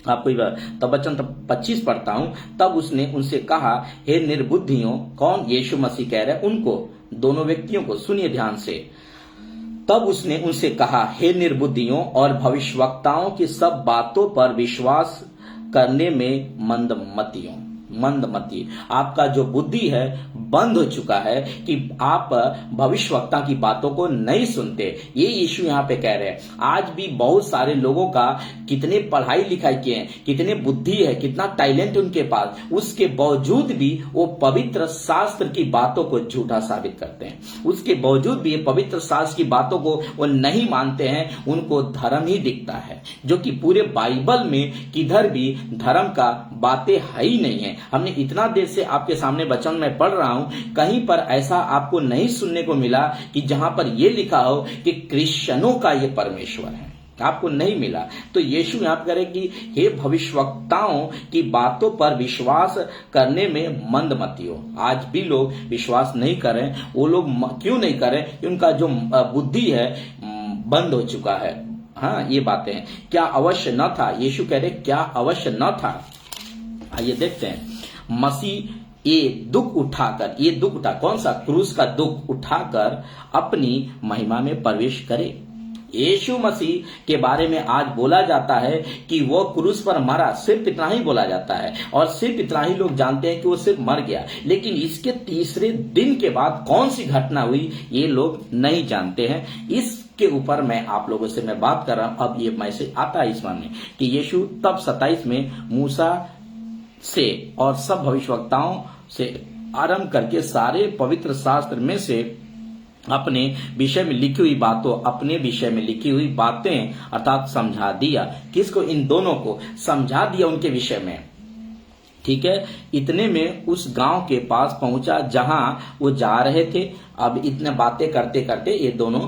आपको तब वचन 25 पढ़ता हूं, तब उसने उनसे कहा, हे निर्बुद्धियों। कौन? यीशु मसीह कह रहे हैं उनको, दोनों व्यक्तियों को, सुनिए ध्यान से। तब उसने उनसे कहा, हे निर्बुद्धियों और भविष्यवक्ताओं की सब बातों पर विश्वास करने में मंदमतियों। मंदमती, आपका जो बुद्धि है बंद हो चुका है कि आप भविष्यवक्ता की बातों को नहीं सुनते। ये यीशु यहाँ पे कह रहे हैं। आज भी बहुत सारे लोगों का कितने पढ़ाई लिखाई किए हैं, कितने बुद्धि है, कितना टैलेंट उनके पास, उसके बावजूद भी वो पवित्र शास्त्र की बातों को झूठा साबित करते हैं। उसके बावजूद भी ये पवित्र शास्त्र की बातों को वो नहीं मानते हैं, उनको धर्म ही दिखता है, जो कि पूरे बाइबल में किधर भी धर्म का बातें है ही नहीं है। हमने इतना देर से आपके सामने वचन में पढ़ रहा हूं, कहीं पर ऐसा आपको नहीं सुनने को मिला कि जहां पर यह लिखा हो कि क्रिश्चियनों का ये परमेश्वर है, आपको नहीं मिला। तो यीशु यहां पर कहे कि हे भविष्यवक्ताओं की बातों पर विश्वास करने में मंद मत हो। आज भी लोग विश्वास नहीं कर रहे। वो लोग क्यों नहीं कर रहे? उनका जो बुद्धि है बंद हो चुका है। हाँ, ये बातें हैं। क्या अवश्य न था? यीशु कह रहे क्या अवश्य न था? आइए देखते हैं। मसीह ये दुख उठा, कौन सा? क्रूस का दुख उठाकर अपनी महिमा में प्रवेश करे। यीशु मसीह के बारे में आज बोला जाता है कि वो क्रूस पर मरा, सिर्फ इतना ही बोला जाता है और सिर्फ इतना ही लोग जानते हैं कि वो सिर्फ मर गया। लेकिन इसके तीसरे दिन के बाद कौन सी घटना हुई ये लोग नहीं जानते हैं। इसके ऊपर मैं आप लोगों से मैं बात कर रहा हूं। अब ये मैसेज आता है इस मन में कि यीशु तब 27 में मूसा से और सब भविष्यवक्ताओं से आरंभ करके सारे पवित्र शास्त्र में से अपने विषय में लिखी हुई बातें अर्थात समझा दिया। किसको? इन दोनों को समझा दिया उनके विषय में। ठीक है। इतने में उस गांव के पास पहुंचा जहां वो जा रहे थे। अब इतने बातें करते करते ये दोनों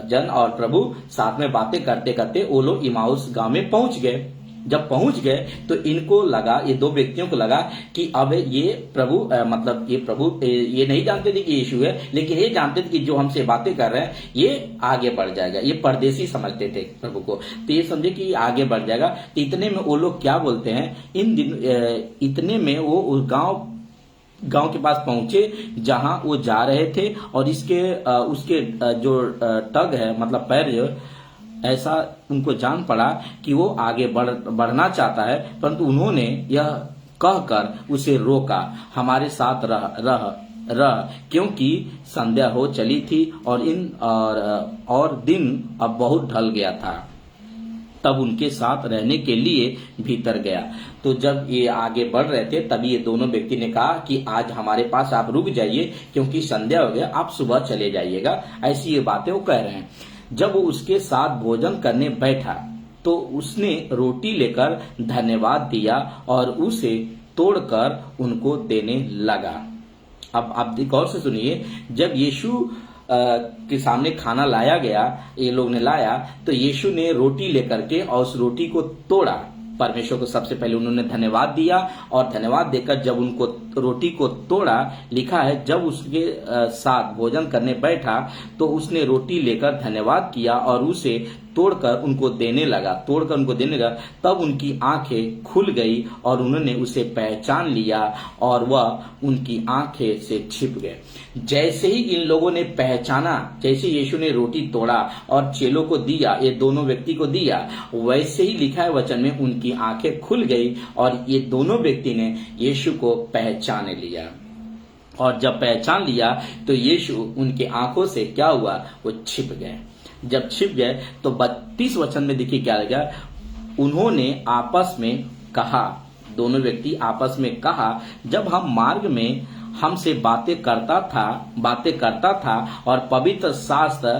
जन और प्रभु साथ में बातें करते करते वो लोग इमाउस गांव में पहुंच गए। जब पहुंच गए तो इनको लगा, ये दो व्यक्तियों को लगा कि अब ये प्रभु ये नहीं जानते थे कि यीशु है, लेकिन ये जानते थे कि जो हमसे बातें कर रहे हैं ये आगे बढ़ जाएगा। ये परदेसी समझते थे प्रभु को, तो ये समझे कि ये आगे बढ़ जाएगा। तो इतने में वो लोग क्या बोलते हैं, इतने में वो उस गांव के पास पहुंचे जहां वो जा रहे थे और उसके जो टग है मतलब पैर, ऐसा उनको जान पड़ा कि वो आगे बढ़ना चाहता है, परंतु उन्होंने यह कहकर उसे रोका, हमारे साथ रह, क्योंकि संध्या हो चली थी और दिन अब बहुत ढल गया था। तब उनके साथ रहने के लिए भीतर गया। तो जब ये आगे बढ़ रहे थे तभी ये दोनों व्यक्ति ने कहा कि आज हमारे पास आप रुक जाइए, क्योंकि संध्या हो गया, आप सुबह चले जाइएगा। ऐसी ये बातें वो कह रहे हैं। जब वो उसके साथ भोजन करने बैठा तो उसने रोटी लेकर धन्यवाद दिया और उसे तोड़कर उनको देने लगा। अब आप गौर से सुनिए, जब यीशु के सामने खाना लाया गया, ये लोग ने लाया, तो यीशु ने रोटी लेकर के और उस रोटी को तोड़ा। परमेश्वर को सबसे पहले उन्होंने धन्यवाद दिया और धन्यवाद देकर जब उनको रोटी को तोड़ा, लिखा है जब उसके साथ भोजन करने बैठा तो उसने रोटी लेकर धन्यवाद किया और उसे तोड़कर उनको देने लगा। तब उनकी आंखें खुल गई और उन्होंने उसे पहचान लिया और वह उनकी आंखें से छिप गए। जैसे ही इन लोगों ने पहचाना, जैसे यीशु ने रोटी तोड़ा और चेलों को दिया, ये दोनों व्यक्ति को दिया, वैसे ही लिखा है वचन में उनकी आंखें खुल गई और ये दोनों व्यक्ति ने यीशु को पहचान लिया। और जब पहचान लिया तो यीशु उनकी आंखों से क्या हुआ, वो छिप गए। जब छिप गए तो 32 वचन में देखिए क्या लगा, उन्होंने आपस में कहा, दोनों व्यक्ति आपस में कहा, जब हम मार्ग में हमसे बातें करता था और पवित्र शास्त्र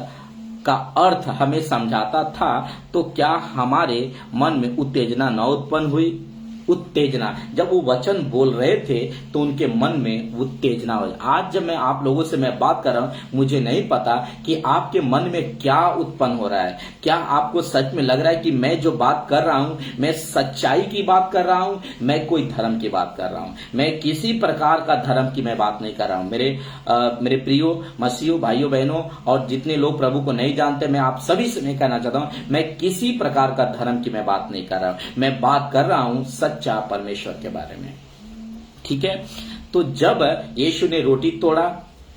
का अर्थ हमें समझाता था, तो क्या हमारे मन में उत्तेजना न उत्पन्न हुई? उत्तेजना, जब वो वचन बोल रहे थे तो उनके मन में उत्तेजना हो। आज जब मैं आप लोगों से मैं बात कर रहा हूं, मुझे नहीं पता कि आपके मन में क्या उत्पन्न हो रहा है। क्या आपको सच में लग रहा है कि मैं जो बात कर रहा हूं, मैं सच्चाई की बात कर रहा हूं, मैं कोई धर्म की बात कर रहा हूं? मैं किसी प्रकार का धर्म की मैं बात नहीं कर रहा हूं। मेरे प्रियो मसीहो भाइयों बहनों और जितने लोग प्रभु को नहीं जानते, मैं आप सभी से मैं कहना चाहता हूं, मैं किसी प्रकार का धर्म की मैं बात नहीं कर रहा हूं। मैं बात कर रहा हूं सच्चा परमेश्वर के बारे में। ठीक है। तो जब यीशु ने रोटी तोड़ा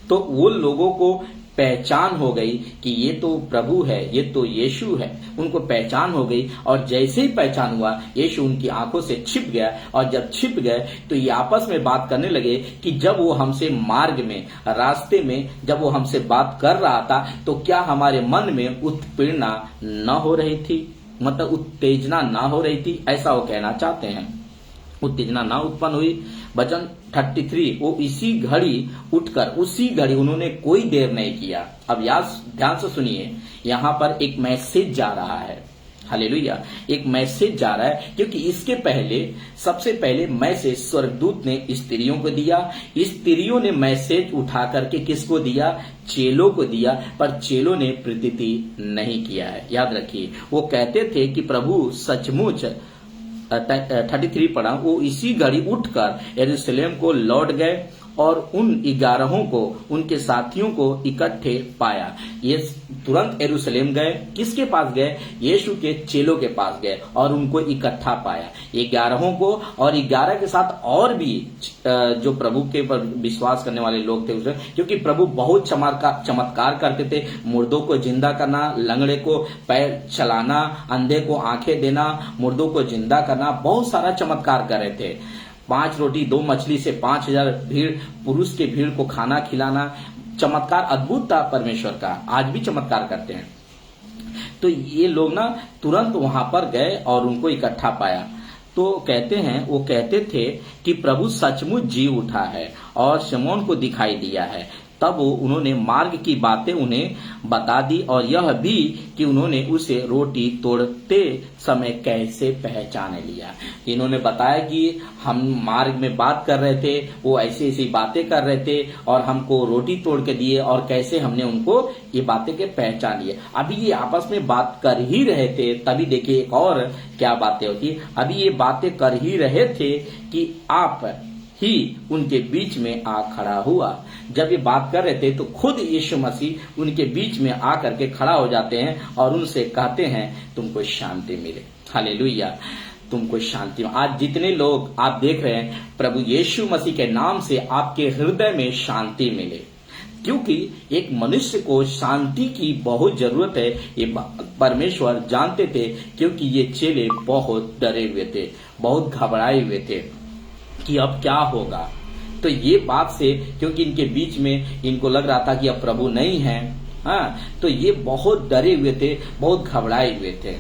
तो वो लोगों को पहचान हो गई कि ये तो प्रभु है, ये तो यीशु है। उनको पहचान हो गई और जैसे ही पहचान हुआ यीशु उनकी आंखों से छिप गया। और जब छिप गए तो ये आपस में बात करने लगे कि जब वो हमसे मार्ग में, रास्ते में जब वो हमसे बात कर रहा था तो क्या हमारे मन में उत्पीड़ना न हो रही थी, मतलब उत्तेजना ना हो रही थी, ऐसा वो कहना चाहते हैं। उत्तेजना ना उत्पन्न हुई। वचन 33, वो इसी घड़ी उठकर, उसी घड़ी, उन्होंने कोई देर नहीं किया। अब ध्यान से सुनिए, यहां पर एक मैसेज जा रहा है। हालेलुया, एक मैसेज जा रहा है, क्योंकि इसके पहले, सबसे पहले मैसेज स्वर्गदूत ने स्त्रियों को दिया। स्त्रियों ने मैसेज उठा करके किसको दिया? चेलों को दिया, पर चेलों ने प्रीति नहीं किया है। याद रखिए, वो कहते थे कि प्रभु सचमुच, 33 पढ़ा, वो इसी घड़ी उठकर यरूशलेम को लौट गए और उन 11 को, उनके साथियों को इकट्ठे पाया। ये तुरंत यरूशलेम गए। किसके पास गए? यीशु के चेलों के पास गए और उनको इकट्ठा पाया, 11 को, और 11 के साथ और भी जो प्रभु के पर विश्वास करने वाले लोग थे उसमें, क्योंकि प्रभु बहुत चमत्कार करते थे। मुर्दों को जिंदा करना, लंगड़े को पैर चलाना, अंधे को आंखें देना, मुर्दों को जिंदा करना, बहुत सारा चमत्कार कर रहे थे। 5 रोटी 2 मछली से 5000 पुरुष के भीड़ को खाना खिलाना, चमत्कार अद्भुत था परमेश्वर का। आज भी चमत्कार करते हैं। तो ये लोग ना तुरंत वहां पर गए और उनको इकट्ठा पाया। तो कहते हैं, वो कहते थे कि प्रभु सचमुच जी उठा है और शमौन को दिखाई दिया है। तब उन्होंने मार्ग की बातें उन्हें बता दी और यह भी कि उन्होंने उसे रोटी तोड़ते समय कैसे पहचान लिया। इन्होंने बताया कि हम मार्ग में बात कर रहे थे, वो ऐसी ऐसी बातें कर रहे थे और हमको रोटी तोड़ के दिए और कैसे हमने उनको ये बातें के पहचान लिए। अभी ये आपस में बात कर ही रहे थे, तभी देखिए एक और क्या बातें होती। अभी ये बातें कर ही रहे थे कि आप ही उनके बीच में आ खड़ा हुआ। जब ये बात कर रहे थे तो खुद यीशु मसीह उनके बीच में आकर के खड़ा हो जाते हैं और उनसे कहते हैं तुमको शांति मिले। हालेलुया, तुमको शांति। आज जितने लोग आप देख रहे हैं, प्रभु यीशु मसीह के नाम से आपके हृदय में शांति मिले, क्योंकि एक मनुष्य को शांति की बहुत जरूरत है। ये परमेश्वर जानते थे, क्योंकि ये चेले बहुत डरे हुए थे, बहुत घबराए हुए थे कि अब क्या होगा। तो ये बात से, क्योंकि इनके बीच में इनको लग रहा था कि अब प्रभु नहीं है, हाँ, तो ये बहुत डरे हुए थे, बहुत घबराए हुए थे।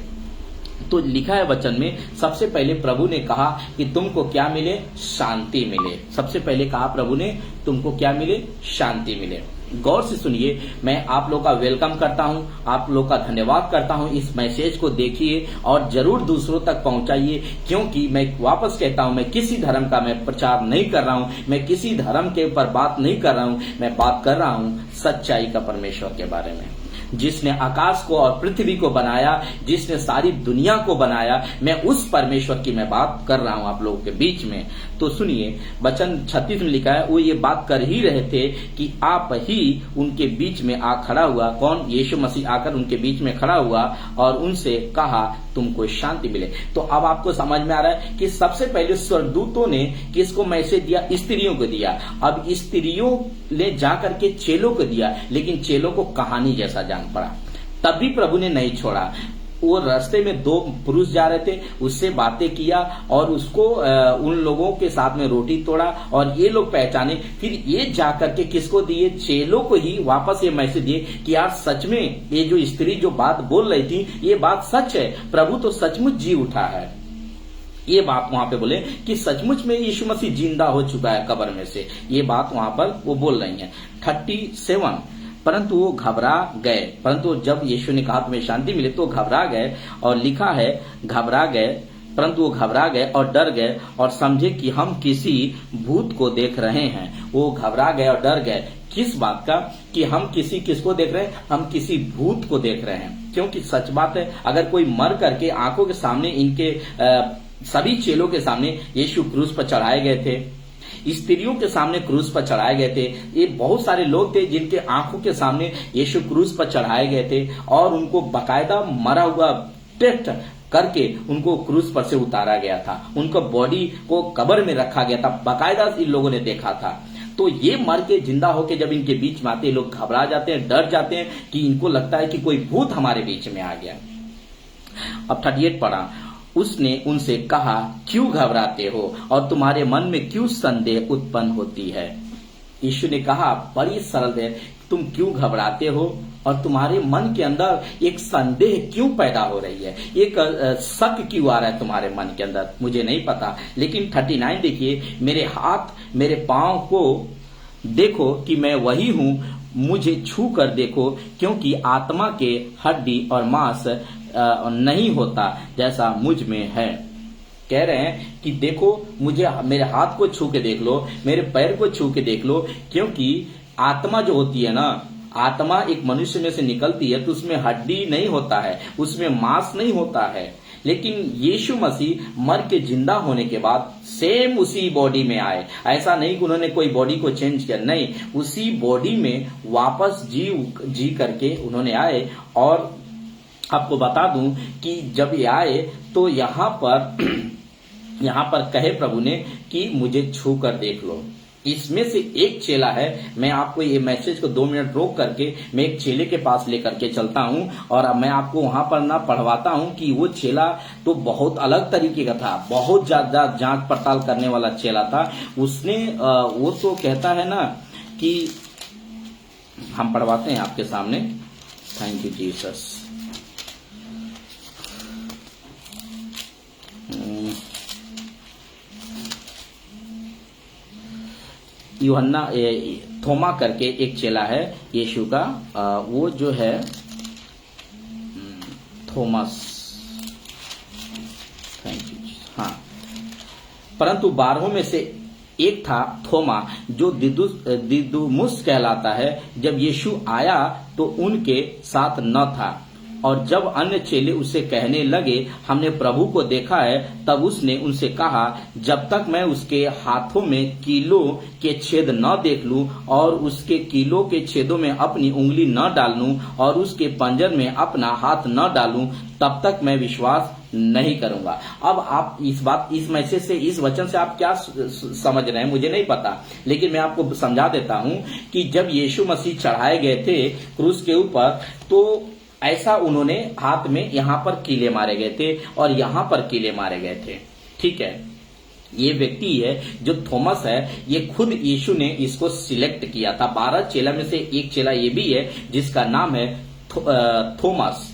तो लिखा है वचन में, सबसे पहले प्रभु ने कहा कि तुमको क्या मिले? शांति मिले। सबसे पहले कहा प्रभु ने, तुमको क्या मिले? शांति मिले। गौर से सुनिए, मैं आप लोग का वेलकम करता हूं, आप लोग का धन्यवाद करता हूं। इस मैसेज को देखिए और जरूर दूसरों तक पहुंचाइए, क्योंकि मैं वापस कहता हूं, मैं किसी धर्म का मैं प्रचार नहीं कर रहा हूं, मैं किसी धर्म के ऊपर बात नहीं कर रहा हूं, मैं बात कर रहा हूं सच्चाई का परमेश्वर के बारे में, जिसने आकाश को और पृथ्वी को बनाया, जिसने सारी दुनिया को बनाया। मैं उस परमेश्वर की मैं बात कर रहा हूं आप लोगों के बीच में। तो सुनिए, वचन 36 में लिखा है, वो ये बात कर ही रहे थे कि आप ही उनके बीच में आ खड़ा हुआ। कौन? यीशु मसीह आकर उनके बीच में खड़ा हुआ और उनसे कहा तुमको शांति मिले। तो अब आपको समझ में आ रहा है कि सबसे पहले स्वर्गदूतों ने किसको मैसेज दिया? स्त्रियों को दिया। अब स्त्रियों ने जाकर के चेलों को दिया, लेकिन चेलों को कहानी जैसा जान पड़ा। तब भी प्रभु ने नहीं छोड़ा। वो रास्ते में 2 पुरुष जा रहे थे, उससे बातें किया और उसको उन लोगों के साथ में रोटी तोड़ा और ये लोग पहचाने। फिर ये जाकर के किसको दिए? चेलों को ही वापस ये मैसेज दिए कि यार सच में ये जो स्त्री जो बात बोल रही थी, ये बात सच है, प्रभु तो सचमुच जी उठा है। ये बात वहां पे बोले कि सचमुच में यीशु मसीह जिंदा हो चुका है कब्र में से। ये बात वहां पर वो बोल रही है। 37, परंतु वो घबरा गए। परंतु जब यीशु ने कहा तुम्हें शांति मिले तो घबरा गए, और लिखा है घबरा गए, परंतु वो घबरा गए और डर गए और समझे कि हम किसी भूत को देख रहे हैं। वो घबरा गए और डर गए। किस बात का? कि हम किसको देख रहे हैं? हम किसी भूत को देख रहे हैं। क्योंकि सच बात है, अगर कोई मर करके आंखों के सामने, इनके सभी चेलों के सामने यीशु क्रूस पर चढ़ाए गए थे, स्त्रियों के सामने क्रूस पर चढ़ाए गए थे। ये बहुत सारे लोग थे जिनके आंखों के सामने यीशु क्रूस पर चढ़ाए गए थे और उनको बकायदा मरा हुआ टेस्ट करके उनको क्रूस पर से उतारा गया था। उनको बॉडी को कब्र में रखा गया था, बकायदा इन लोगों ने देखा था। तो ये मर के जिंदा होके जब इनके बीच में आते हैं, लोग घबरा जाते हैं, डर जाते हैं कि इनको लगता है कि कोई भूत हमारे बीच में आ गया। अब 38 पढ़ा, उसने उनसे कहा, क्यों घबराते हो और तुम्हारे मन में क्यों संदेह उत्पन्न होती है। यीशु ने कहा, बड़ी सरल है, तुम क्यों घबराते हो और तुम्हारे मन के अंदर एक संदेह क्यों पैदा हो रही है, एक शक क्यों आ रहा है तुम्हारे मन के अंदर, मुझे नहीं पता। लेकिन 39 देखिए, मेरे हाथ मेरे पांव को देखो कि मैं वही हूं, मुझे छू कर देखो, क्योंकि आत्मा के हड्डी और मांस नहीं होता जैसा मुझ में है। कह रहे हैं कि देखो, मुझे मेरे हाथ को छू के देख लो, मेरे पैर को छू के देख लो, क्योंकि आत्मा जो होती है ना, आत्मा एक मनुष्य में से निकलती है तो उसमें हड्डी नहीं होता है, उसमें मांस नहीं होता है। लेकिन यीशु मसीह मर के जिंदा होने के बाद सेम उसी बॉडी में आए। ऐसा नहीं कि उन्होंने कोई बॉडी को चेंज किया, नहीं, उसी बॉडी में वापस जी करके उन्होंने आए। और आपको बता दूं कि जब ये आए तो यहां पर कहे प्रभु ने कि मुझे छू कर देख लो। इसमें से एक चेला है, मैं आपको ये मैसेज को 2 मिनट रोक करके मैं एक चेले के पास लेकर के चलता हूं और अब मैं आपको वहां पर ना पढ़वाता हूं कि वो चेला तो बहुत अलग तरीके का था, बहुत ज्यादा जांच पड़ताल करने वाला चेला था। उसने वो तो कहता है ना कि हम पढ़वाते हैं आपके सामने। Thank you Jesus. यूहन्ना थोमा करके एक चेला है यीशु का, वो जो है थोमस, थैंक यू, हाँ, परंतु 12 में से एक था थोमा जो दिदुमुस कहलाता है। जब यीशु आया तो उनके साथ न था, और जब अन्य चेले उससे कहने लगे, हमने प्रभु को देखा है, तब उसने उनसे कहा, जब तक मैं उसके हाथों में कीलों के छेद न देख लूं और उसके कीलों के छेदों में अपनी उंगली न डाल लूं और उसके पंजर में अपना हाथ न डालूं, तब तक मैं विश्वास नहीं करूंगा। अब आप इस मैसेज से, इस वचन से आप क्या समझ रहे हैं मुझे नहीं पता, लेकिन मैं आपको समझा देता हूं कि जब यीशु मसीह चढ़ाए गए थे क्रूस के ऊपर, तो ऐसा उन्होंने हाथ में यहां पर कीले मारे गए थे और यहां पर कीले मारे गए थे। ठीक है, ये व्यक्ति है जो थॉमस है, ये खुद यीशु ने इसको सिलेक्ट किया था। 12 चेला में से एक चेला ये भी है जिसका नाम है थॉमस,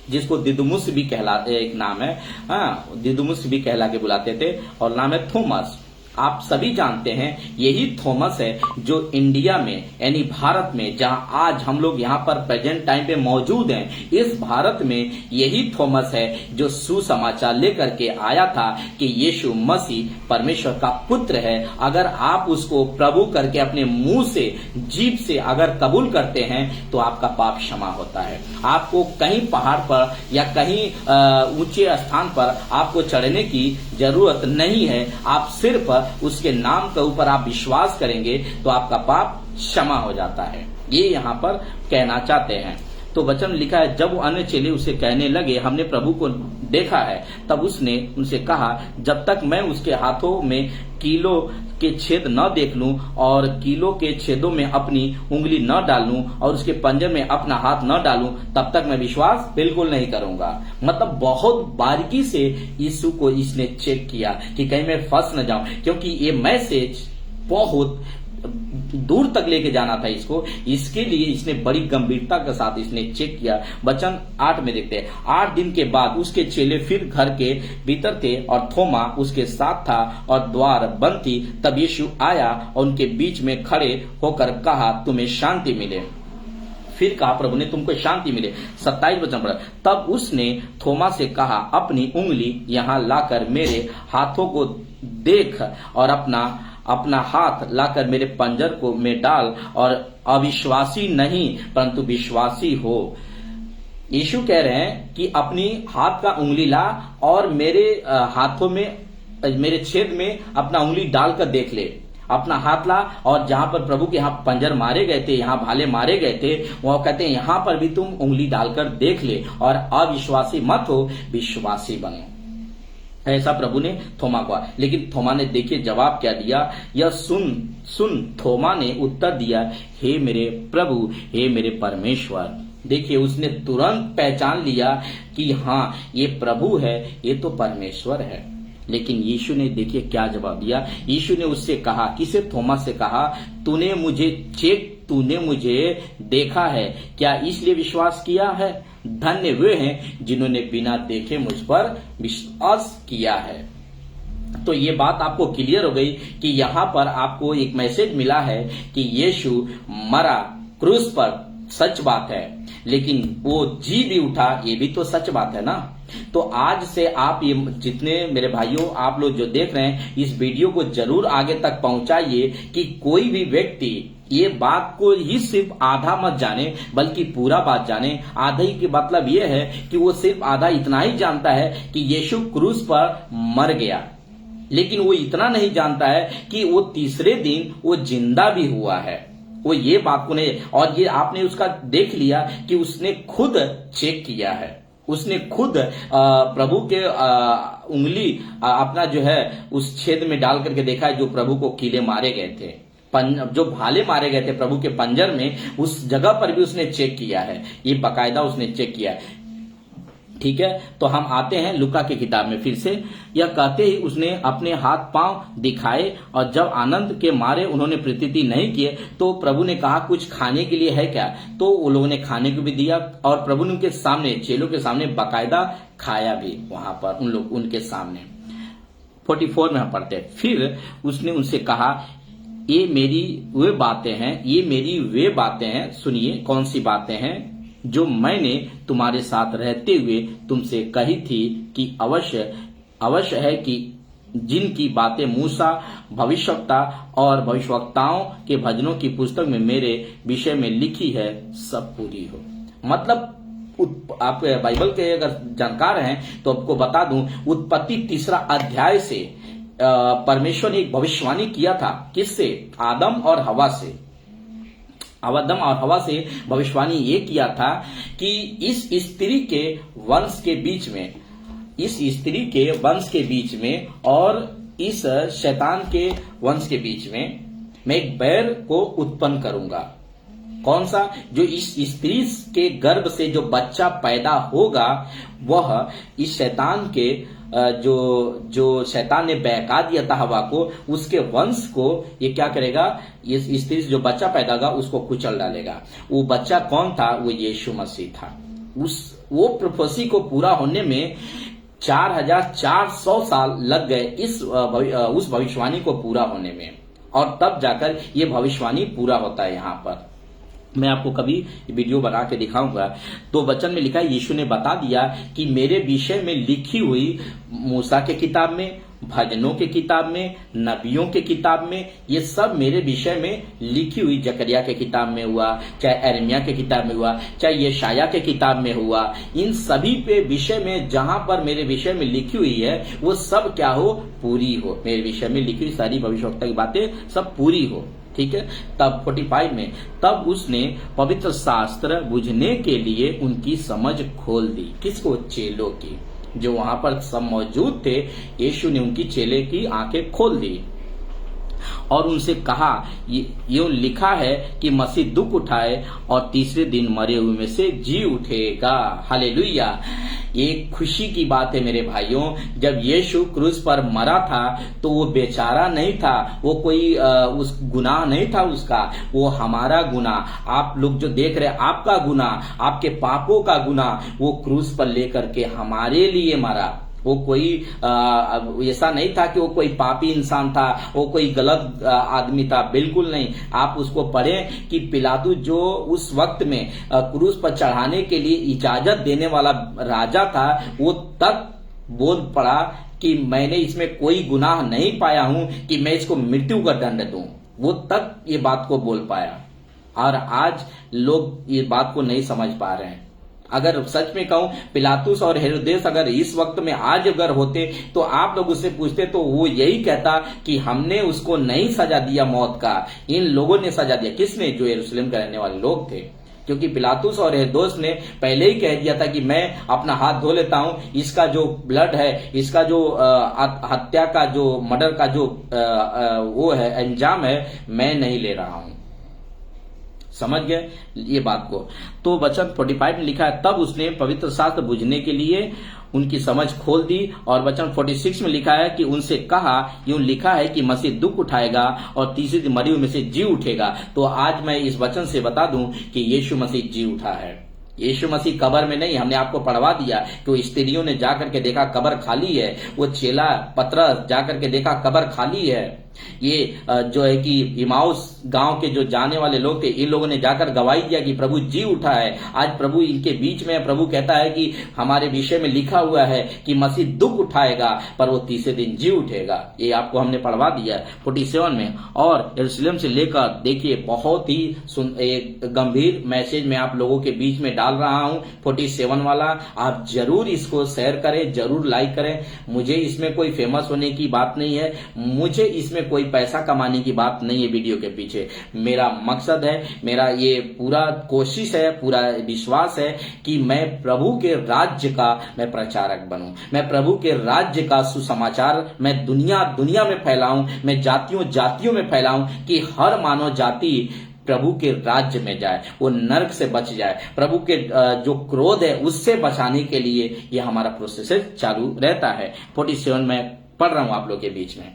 जिसको दिदुमुस भी एक नाम है, हाँ, दिदुमुस भी कहला के बुलाते थे, और नाम है थॉमस। आप सभी जानते हैं यही थॉमस है जो इंडिया में यानी भारत में, जहां आज हम लोग यहाँ पर प्रेजेंट टाइम पे मौजूद हैं, इस भारत में यही थॉमस है जो सुसमाचार लेकर के आया था कि यीशु मसीह परमेश्वर का पुत्र है। अगर आप उसको प्रभु करके अपने मुंह से, जीभ से अगर कबूल करते हैं तो आपका पाप क्षमा होता है। आपको कहीं पहाड़ पर या कहीं ऊंचे स्थान पर आपको चढ़ने की जरूरत नहीं है। आप सिर्फ उसके नाम के ऊपर आप विश्वास करेंगे तो आपका पाप क्षमा हो जाता है। ये यहाँ पर कहना चाहते हैं। तो वचन लिखा है, जब वो अन्य चेले उसे कहने लगे, हमने प्रभु को देखा है, तब उसने उनसे कहा, जब तक मैं उसके हाथों में कीलों के छेद न देख लूं और कीलों के छेदों में अपनी उंगली न डालूं और उसके पंजे में अपना हाथ न डालूं, तब तक मैं विश्वास बिल्कुल नहीं करूंगा। मतलब बहुत बारीकी से यीशु को इसने चेक किया कि कहीं मैं फंस न जाऊं, क्योंकि ये मैसेज बहुत दूर तक लेके जाना था इसको। इसके लिए इसने बड़ी गंभीरता के साथ इसने चेक किया। वचन 8 में देखते हैं, 8 दिन के बाद उसके चेले फिर घर के भीतर थे और थोमा उसके साथ था और द्वार बंद थी। तब यीशु आया और उनके बीच में खड़े होकर कहा, तुम्हें शांति मिले। फिर कहा, प्रभु ने तुमको शांति मिले। 27 वचन पढ़ा, तब उसने थोमा से कहा, अपनी उंगली यहाँ लाकर मेरे हाथों को देख और अपना हाथ लाकर मेरे पंजर को में डाल और अविश्वासी नहीं परंतु विश्वासी हो। यीशु कह रहे हैं कि अपनी हाथ का उंगली ला और मेरे हाथों में, मेरे छेद में अपना उंगली डालकर देख ले। अपना हाथ ला और जहां पर प्रभु के यहाँ पंजर मारे गए थे, यहाँ भाले मारे गए थे, वह कहते हैं यहां पर भी तुम उंगली डालकर देख ले और अविश्वासी मत हो, विश्वासी बनो। ऐसा प्रभु ने थोमा को, लेकिन थोमा ने देखिए जवाब क्या दिया, यह सुन थोमा ने उत्तर दिया, हे मेरे प्रभु, हे मेरे परमेश्वर। देखिए उसने तुरंत पहचान लिया कि हाँ ये प्रभु है, ये तो परमेश्वर है। लेकिन यीशु ने देखिए क्या जवाब दिया। यीशु ने उससे कहा, किसे? थोमा से कहा, तूने मुझे देखा है, क्या इसलिए विश्वास किया है? धन्य वे हैं जिन्होंने बिना देखे मुझ पर विश्वास किया है। तो ये बात आपको क्लियर हो गई कि यहाँ पर आपको एक मैसेज मिला है कि यीशु मरा क्रूस पर, सच बात है, लेकिन वो जी भी उठा, ये भी तो सच बात है ना। तो आज से आप ये जितने मेरे भाइयों आप लोग जो देख रहे हैं, इस वीडियो को जरूर आगे तक पहुंचाइए कि कोई भी व्यक्ति ये बात को ही सिर्फ आधा मत जाने बल्कि पूरा बात जाने। आधा की मतलब ये है कि वो सिर्फ आधा इतना ही जानता है कि यीशु क्रूस पर मर गया, लेकिन वो इतना नहीं जानता है कि वो तीसरे दिन वो जिंदा भी हुआ है। वो ये बात को नहीं, और ये आपने उसका देख लिया कि उसने खुद चेक किया है, उसने खुद प्रभु के उंगली अपना जो है उस छेद में डाल करके देखा है जो प्रभु को कीले मारे गए थे, जो भाले मारे गए थे प्रभु के पंजर में, उस जगह पर भी उसने चेक किया है, ये बाकायदा उसने चेक किया है। ठीक है, तो हम आते हैं लूका की किताब में। फिर से यह कहते ही उसने अपने हाथ पांव दिखाए, और जब आनंद के मारे उन्होंने प्रतीति नहीं किए तो प्रभु ने कहा, कुछ खाने के लिए है क्या? तो वो लोगों ने खाने को भी दिया, और प्रभु ने उनके सामने, चेलों के सामने बाकायदा खाया भी वहां पर उनके सामने। 44 में हम पढ़ते हैं, फिर उसने उनसे कहा, ये मेरी वे बातें हैं, सुनिए कौन सी बातें हैं जो मैंने तुम्हारे साथ रहते हुए तुमसे कही थी कि अवश्य है कि जिनकी बातें मूसा भविष्यवक्ता और भविष्यवक्ताओं के भजनों की पुस्तक में मेरे विषय में लिखी है सब पूरी हो। मतलब आप बाइबल के अगर जानकार हैं तो आपको बता दूं, उत्पत्ति 3 अध्याय से परमेश्वर ने एक भविष्यवाणी किया था। किससे? आदम और हवा से भविष्यवाणी ये किया था कि इस स्त्री के वंश के बीच में और इस शैतान के वंश के बीच में मैं एक बैर को उत्पन्न करूंगा। कौन सा? जो इस स्त्री के गर्भ से जो बच्चा पैदा होगा वह इस शैतान के जो शैतान ने बहका दिया था हवा को, उसके वंश को ये क्या करेगा, इस स्त्री से जो बच्चा पैदा होगा उसको कुचल डालेगा। वो बच्चा कौन था? वो यीशु मसीह था। वो प्रोफेसी को पूरा होने में 4400 साल लग गए उस भविष्यवाणी को पूरा होने में, और तब जाकर ये भविष्यवाणी पूरा होता है। यहाँ पर मैं आपको कभी वीडियो बना के दिखाऊंगा। तो वचन में लिखा है, यीशु ने बता दिया कि मेरे विषय में लिखी हुई मूसा के किताब में, भजनों के किताब में, नबियों के किताब में, ये सब मेरे विषय में लिखी हुई, जकरिया के किताब में हुआ, चाहे एर्मिया के किताब में हुआ, चाहे यशाया के किताब में हुआ, इन सभी पे विषय में जहां पर मेरे विषय में लिखी हुई है वो सब क्या हो? पूरी हो। मेरे विषय में लिखी हुई सारी भविष्यवक्ता की बातें सब पूरी हो। ठीक है। तब 45 में, तब उसने पवित्र शास्त्र बुझने के लिए उनकी समझ खोल दी। किसको? चेलों की, जो वहां पर सब मौजूद थे। यीशु ने उनकी चेले की आंखें खोल दी और उनसे कहा, ये लिखा है कि मसीह दुख उठाए और तीसरे दिन मरे हुए में से जी उठेगा। हालेलुया। ये खुशी की बात है मेरे भाइयों। जब यीशु क्रूस पर मरा था तो वो बेचारा नहीं था, वो कोई उस गुनाह नहीं था उसका, वो हमारा गुनाह, आप लोग जो देख रहे हैं आपका गुनाह, आपके पापों का गुनाह वो क्रूस पर लेकर के हमारे लिए मरा। वो कोई ऐसा नहीं था कि वो कोई पापी इंसान था, वो कोई गलत आदमी था, बिल्कुल नहीं। आप उसको पढ़ें कि पिलातुस जो उस वक्त में क्रूस पर चढ़ाने के लिए इजाजत देने वाला राजा था, वो तक बोल पड़ा कि मैंने इसमें कोई गुनाह नहीं पाया हूं कि मैं इसको मृत्यु का दंड दूं। वो तक ये बात को बोल पाया, और आज लोग ये बात को नहीं समझ पा रहे हैं। अगर सच में कहूं, पिलातुस और हेरोदेस अगर इस वक्त में आज अगर होते तो आप लोग उससे पूछते तो वो यही कहता कि हमने उसको नहीं सजा दिया मौत का, इन लोगों ने सजा दिया। किसने? जो यरूशलेम के रहने वाले लोग थे। क्योंकि पिलातुस और हेरोदेस ने पहले ही कह दिया था कि मैं अपना हाथ धो लेता हूं, इसका जो ब्लड है, इसका जो हत्या का जो मर्डर का जो वो है अंजाम है, मैं नहीं ले रहा हूं। समझ गए ये बात को। तो वचन 45 में लिखा है, तब उसने पवित्र शास्त्र बुझने के लिए उनकी समझ खोल दी। और वचन 46 में लिखा है कि उनसे कहा, यूं लिखा है कि मसीह दुख उठाएगा और तीसरे दिन मरी हुई में से जी उठेगा। तो आज मैं इस वचन से बता दूं कि यीशु मसीह जी उठा है। यीशु मसीह कब्र में नहीं, हमने आपको पढ़वा दिया कि वो स्त्रियों ने जाकर के देखा कब्र खाली है, वो चेला पतरस जाकर के देखा कब्र खाली है। ये जो है कि इमाउस गांव के जो जाने वाले लोग थे, इन लोगों ने जाकर गवाही दिया कि प्रभु जी उठा है। आज प्रभु इनके बीच में, प्रभु कहता है कि हमारे विषय में लिखा हुआ है कि मसीह दुख उठाएगा पर वो तीसरे दिन जी उठेगा। ये आपको हमने पढ़वा दिया 47 में। और यरूशलेम से लेकर देखिए बहुत ही एक गंभीर मैसेज मैं आप लोगों के बीच में डाल रहा हूं 47 वाला। आप जरूर इसको शेयर करें, जरूर लाइक करें। मुझे इसमें कोई फेमस होने की बात नहीं है, मुझे इसमें कोई पैसा कमाने की बात नहीं है। वीडियो के पीछे मेरा मकसद है, मेरा ये पूरा कोशिश है, पूरा विश्वास है कि मैं प्रभु के राज्य का मैं प्रचारक बनूं, मैं प्रभु के राज्य का सुसमाचार मैं दुनिया में फैलाऊं, मैं जातियों में फैलाऊं कि हर मानव जाति प्रभु के राज्य में जाए, वो नरक से बच जाए। प्रभु के जो क्रोध है उससे बचाने के लिए ये हमारा प्रोसेस चालू रहता है। 47 में पढ़ रहा हूं आप लोग के बीच में।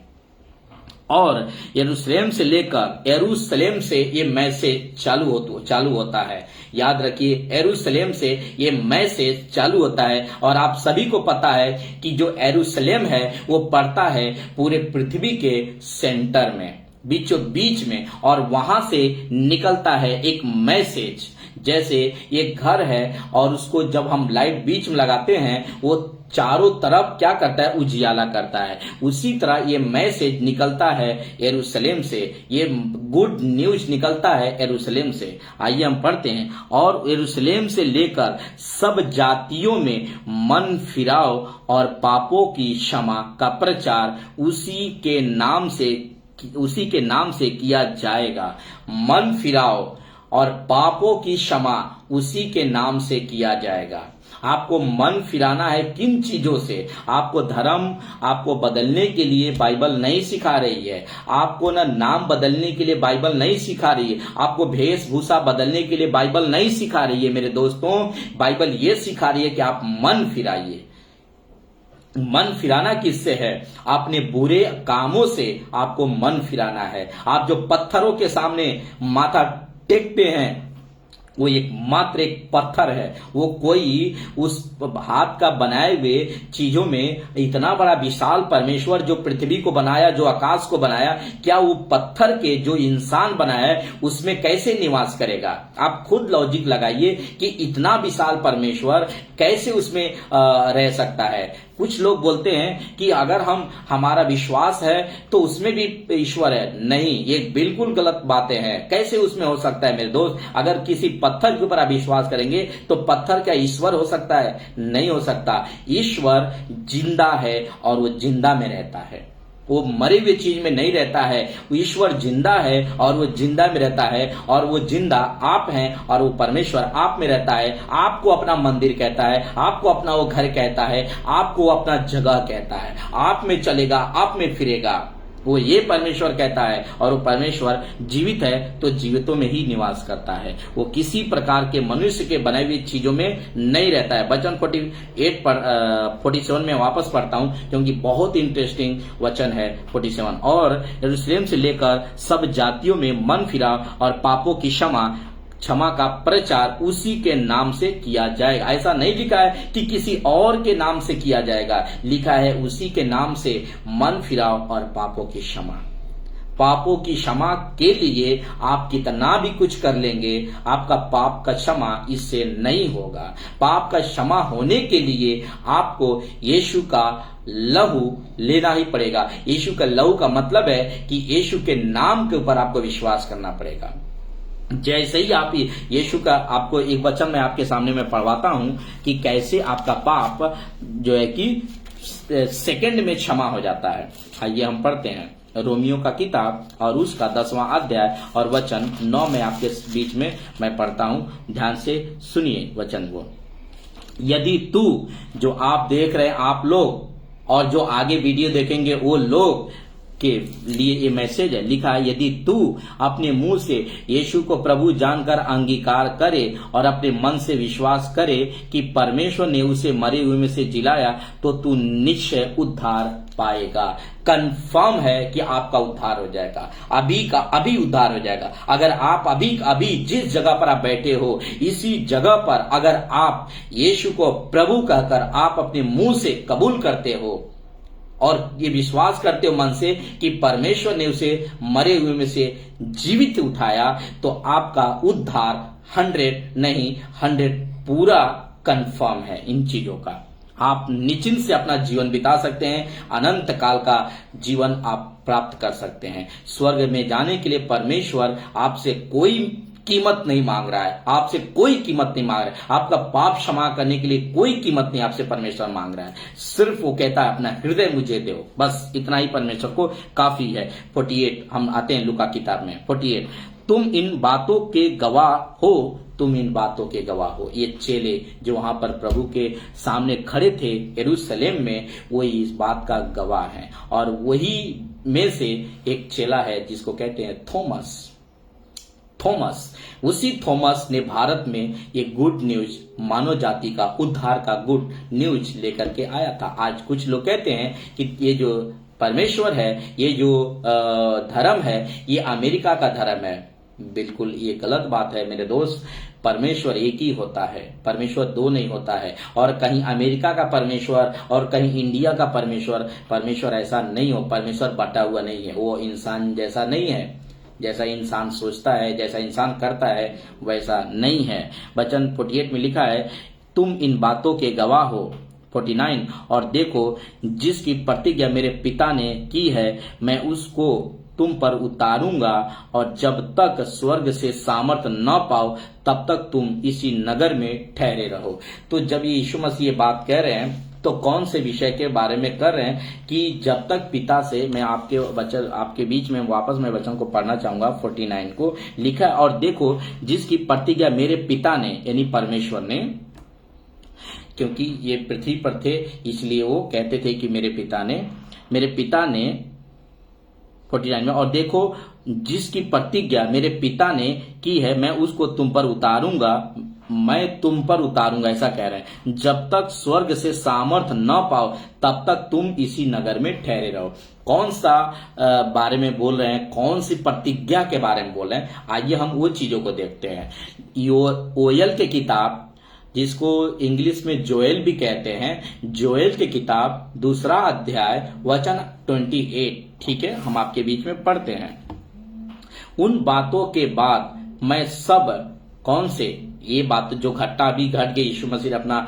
और यरूशलेम से लेकर यरूशलेम से ये मैसेज चालू होता है। याद रखिए, यरूशलेम से ये मैसेज चालू होता है। और आप सभी को पता है कि जो यरूशलेम है वो पड़ता है पूरे पृथ्वी के सेंटर में, बीचों बीच में, और वहां से निकलता है एक मैसेज। जैसे ये घर है और उसको जब हम लाइट बीच में लगाते हैं वो चारों तरफ क्या करता है, उजियाला करता है। उसी तरह ये मैसेज निकलता है यरूशलेम से, ये गुड न्यूज निकलता है यरूशलेम से। आइए हम पढ़ते हैं। और यरूशलेम से लेकर सब जातियों में मन फिराव और पापों की क्षमा का प्रचार उसी के नाम से किया जाएगा। मन फिराव और पापों की क्षमा उसी के नाम से किया जाएगा। आपको मन फिराना है किन चीजों से? आपको धर्म आपको बदलने के लिए बाइबल नहीं सिखा रही है, आपको ना नाम बदलने के लिए बाइबल नहीं सिखा रही है, आपको वेशभूषा बदलने के लिए बाइबल नहीं सिखा रही है। मेरे दोस्तों, बाइबल ये सिखा रही है कि आप मन फिराइए। मन फिराना किससे है? अपने बुरे कामों से आपको मन फिराना है। आप जो पत्थरों के सामने माथा टेकते हैं वो मात्र एक पत्थर है, वो कोई उस हाथ का बनाए हुए चीजों में इतना बड़ा विशाल परमेश्वर जो पृथ्वी को बनाया, जो आकाश को बनाया, क्या वो पत्थर के जो इंसान बनाया है उसमें कैसे निवास करेगा? आप खुद लॉजिक लगाइए कि इतना विशाल परमेश्वर कैसे उसमें रह सकता है। कुछ लोग बोलते हैं कि अगर हमारा विश्वास है तो उसमें भी ईश्वर है। नहीं, ये बिल्कुल गलत बातें हैं। कैसे उसमें हो सकता है मेरे दोस्त? अगर किसी पत्थर के ऊपर आप विश्वास करेंगे तो पत्थर क्या ईश्वर हो सकता है? नहीं हो सकता। ईश्वर जिंदा है और वो जिंदा में रहता है, वो मरे हुए चीज में नहीं रहता है। वो ईश्वर जिंदा है और वो जिंदा में रहता है, और वो जिंदा आप हैं और वो परमेश्वर आप में रहता है। आपको अपना मंदिर कहता है, आपको अपना वो घर कहता है, आपको अपना जगह कहता है। आप में चलेगा, आप में फिरेगा, वो ये परमेश्वर कहता है। और वो परमेश्वर जीवित है तो जीवितों में ही निवास करता है, वो किसी प्रकार के मनुष्य के बनाई हुई चीजों में नहीं रहता है। वचन 47 में वापस पढ़ता हूं क्योंकि बहुत इंटरेस्टिंग वचन है 47। और यरूशलेम से लेकर सब जातियों में मन फिरा और पापों की क्षमा का प्रचार उसी के नाम से किया जाएगा। ऐसा नहीं लिखा है कि किसी और के नाम से किया जाएगा, लिखा है उसी के नाम से मन फिराव और पापों की क्षमा। पापों की क्षमा के लिए आप कितना भी कुछ कर लेंगे, आपका पाप का क्षमा इससे नहीं होगा। पाप का क्षमा होने के लिए आपको यीशु का लहू लेना ही पड़ेगा। यीशु का लहू का मतलब है कि यीशु के नाम के ऊपर आपको विश्वास करना पड़ेगा। जैसे ही आप यीशु का, आपको एक वचन मैं आपके सामने में पढ़वाता हूं कि कैसे आपका पाप जो है कि सेकंड में क्षमा हो जाता है। आइए हम पढ़ते हैं रोमियो का किताब और उसका 10वां अध्याय और वचन 9 में आपके बीच में मैं पढ़ता हूं। ध्यान से सुनिए वचन को। यदि तू, जो आप देख रहे हैं आप लोग और जो आगे वीडियो देखेंगे वो लोग के लिए ये मैसेज है। लिखा है, यदि तू अपने मुंह से यीशु को प्रभु जानकर अंगीकार करे और अपने मन से विश्वास करे कि परमेश्वर ने उसे मरे हुए में से जिलाया तो तू निश्चय उद्धार पाएगा। कंफर्म है कि आपका उद्धार हो जाएगा, अभी का अभी उद्धार हो जाएगा। अगर आप अभी जिस जगह पर आप बैठे हो इसी जगह पर अगर आप यीशु को प्रभु कहकर आप अपने मुंह से कबूल करते हो और ये विश्वास करते हो मन से कि परमेश्वर ने उसे मरे हुए में से जीवित उठाया, तो आपका उद्धार 100 नहीं 100 पूरा कंफर्म है। इन चीजों का आप निश्चिंत से अपना जीवन बिता सकते हैं, अनंत काल का जीवन आप प्राप्त कर सकते हैं। स्वर्ग में जाने के लिए परमेश्वर आपसे कोई कीमत नहीं मांग रहा है, आपसे कोई कीमत नहीं मांग रहा है, आपका पाप क्षमा करने के लिए कोई कीमत नहीं आपसे परमेश्वर मांग रहा है। सिर्फ वो कहता है अपना हृदय मुझे दो, बस इतना ही परमेश्वर को काफी है। 48 हम आते हैं लूका किताब में 48। तुम इन बातों के गवाह हो, तुम इन बातों के गवाह हो। ये चेले जो वहां पर प्रभु के सामने खड़े थे यरूशलेम में, वही इस बात का गवाह है। और वही में से एक चेला है जिसको कहते हैं थॉमस। उसी थॉमस ने भारत में ये गुड न्यूज, मानव जाति का उद्धार का गुड न्यूज लेकर के आया था। आज कुछ लोग कहते हैं कि ये जो परमेश्वर है, ये जो धर्म है, ये अमेरिका का धर्म है। बिल्कुल ये गलत बात है मेरे दोस्त। परमेश्वर एक ही होता है, परमेश्वर दो नहीं होता है। और कहीं अमेरिका का परमेश्वर और कहीं इंडिया का परमेश्वर ऐसा नहीं हो। परमेश्वर बटा हुआ नहीं है, वो इंसान जैसा नहीं है। जैसा इंसान सोचता है, जैसा इंसान करता है, वैसा नहीं है। वचन 48 में लिखा है, तुम इन बातों के गवाह हो। 49, और देखो जिसकी प्रतिज्ञा मेरे पिता ने की है मैं उसको तुम पर उतारूंगा, और जब तक स्वर्ग से सामर्थ न पाओ तब तक तुम इसी नगर में ठहरे रहो। तो जब ये यीशु मसीह ये बात कह रहे हैं तो कौन से विषय के बारे में कर रहे हैं कि जब तक पिता से, मैं आपके बीच में वापस मैं वचन को पढ़ना चाहूंगा 49 को। लिखा है, और देखो जिसकी प्रतिज्ञा मेरे पिता ने, यानी परमेश्वर ने, क्योंकि ये पृथ्वी पर थे इसलिए वो कहते थे कि मेरे पिता ने 49 में, और देखो जिसकी प्रतिज्ञा मेरे पिता ने की है मैं उसको तुम पर उतारूंगा, मैं तुम पर उतारूंगा, ऐसा कह रहे हैं। जब तक स्वर्ग से सामर्थ न पाओ तब तक तुम इसी नगर में ठहरे रहो। कौन सा बारे में बोल रहे हैं, कौन सी प्रतिज्ञा के बारे में बोल रहे हैं, आइए हम वो चीजों को देखते हैं। योएल के किताब, जिसको इंग्लिश में जोएल भी कहते हैं, जोएल की किताब 2 अध्याय वचन 28, ठीक है, हम आपके बीच में पढ़ते हैं। उन बातों के बाद मैं सब, कौन से, ये बात जो घटना अभी घट गई, यीशु मसीह ने अपना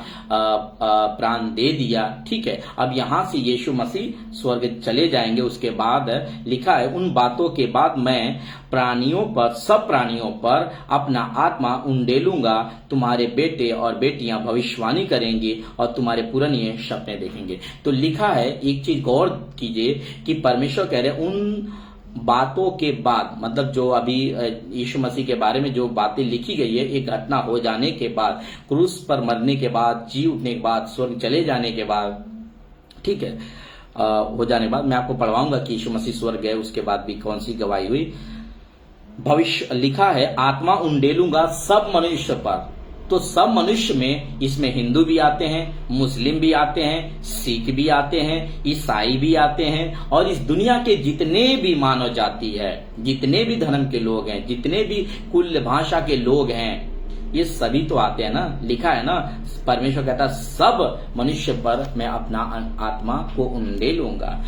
प्राण दे दिया, ठीक है। अब यहां से यीशु मसीह स्वर्ग चले जाएंगे। उसके बाद लिखा है, उन बातों के बाद मैं प्राणियों पर, सब प्राणियों पर अपना आत्मा उंडेलूंगा, तुम्हारे बेटे और बेटियां भविष्यवाणी करेंगी और तुम्हारे पुराने सपने देखेंगे। तो लिखा है, एक चीज गौर कीजिए कि परमेश्वर कह रहे उन बातों के बाद, मतलब जो अभी यीशु मसीह के बारे में जो बातें लिखी गई है, एक घटना हो जाने के बाद, क्रूस पर मरने के बाद, जी उठने के बाद, स्वर्ग चले जाने के बाद, ठीक है, हो जाने के बाद मैं आपको पढ़वाऊंगा कि यीशु मसीह स्वर्ग गए, उसके बाद भी कौन सी गवाही हुई। भविष्य लिखा है, आत्मा उंडेलूंगा सब मनुष्य पर। तो सब मनुष्य में, इसमें हिंदू भी आते हैं, मुस्लिम भी आते हैं, सिख भी आते हैं, ईसाई भी आते हैं, और इस दुनिया के जितने भी मानव जाति है, जितने भी धर्म के लोग हैं, जितने भी कुल भाषा के लोग हैं, ये सभी तो आते हैं ना। लिखा है ना, परमेश्वर कहता है सब मनुष्य पर मैं अपना आत्मा को उंडेलूंगा,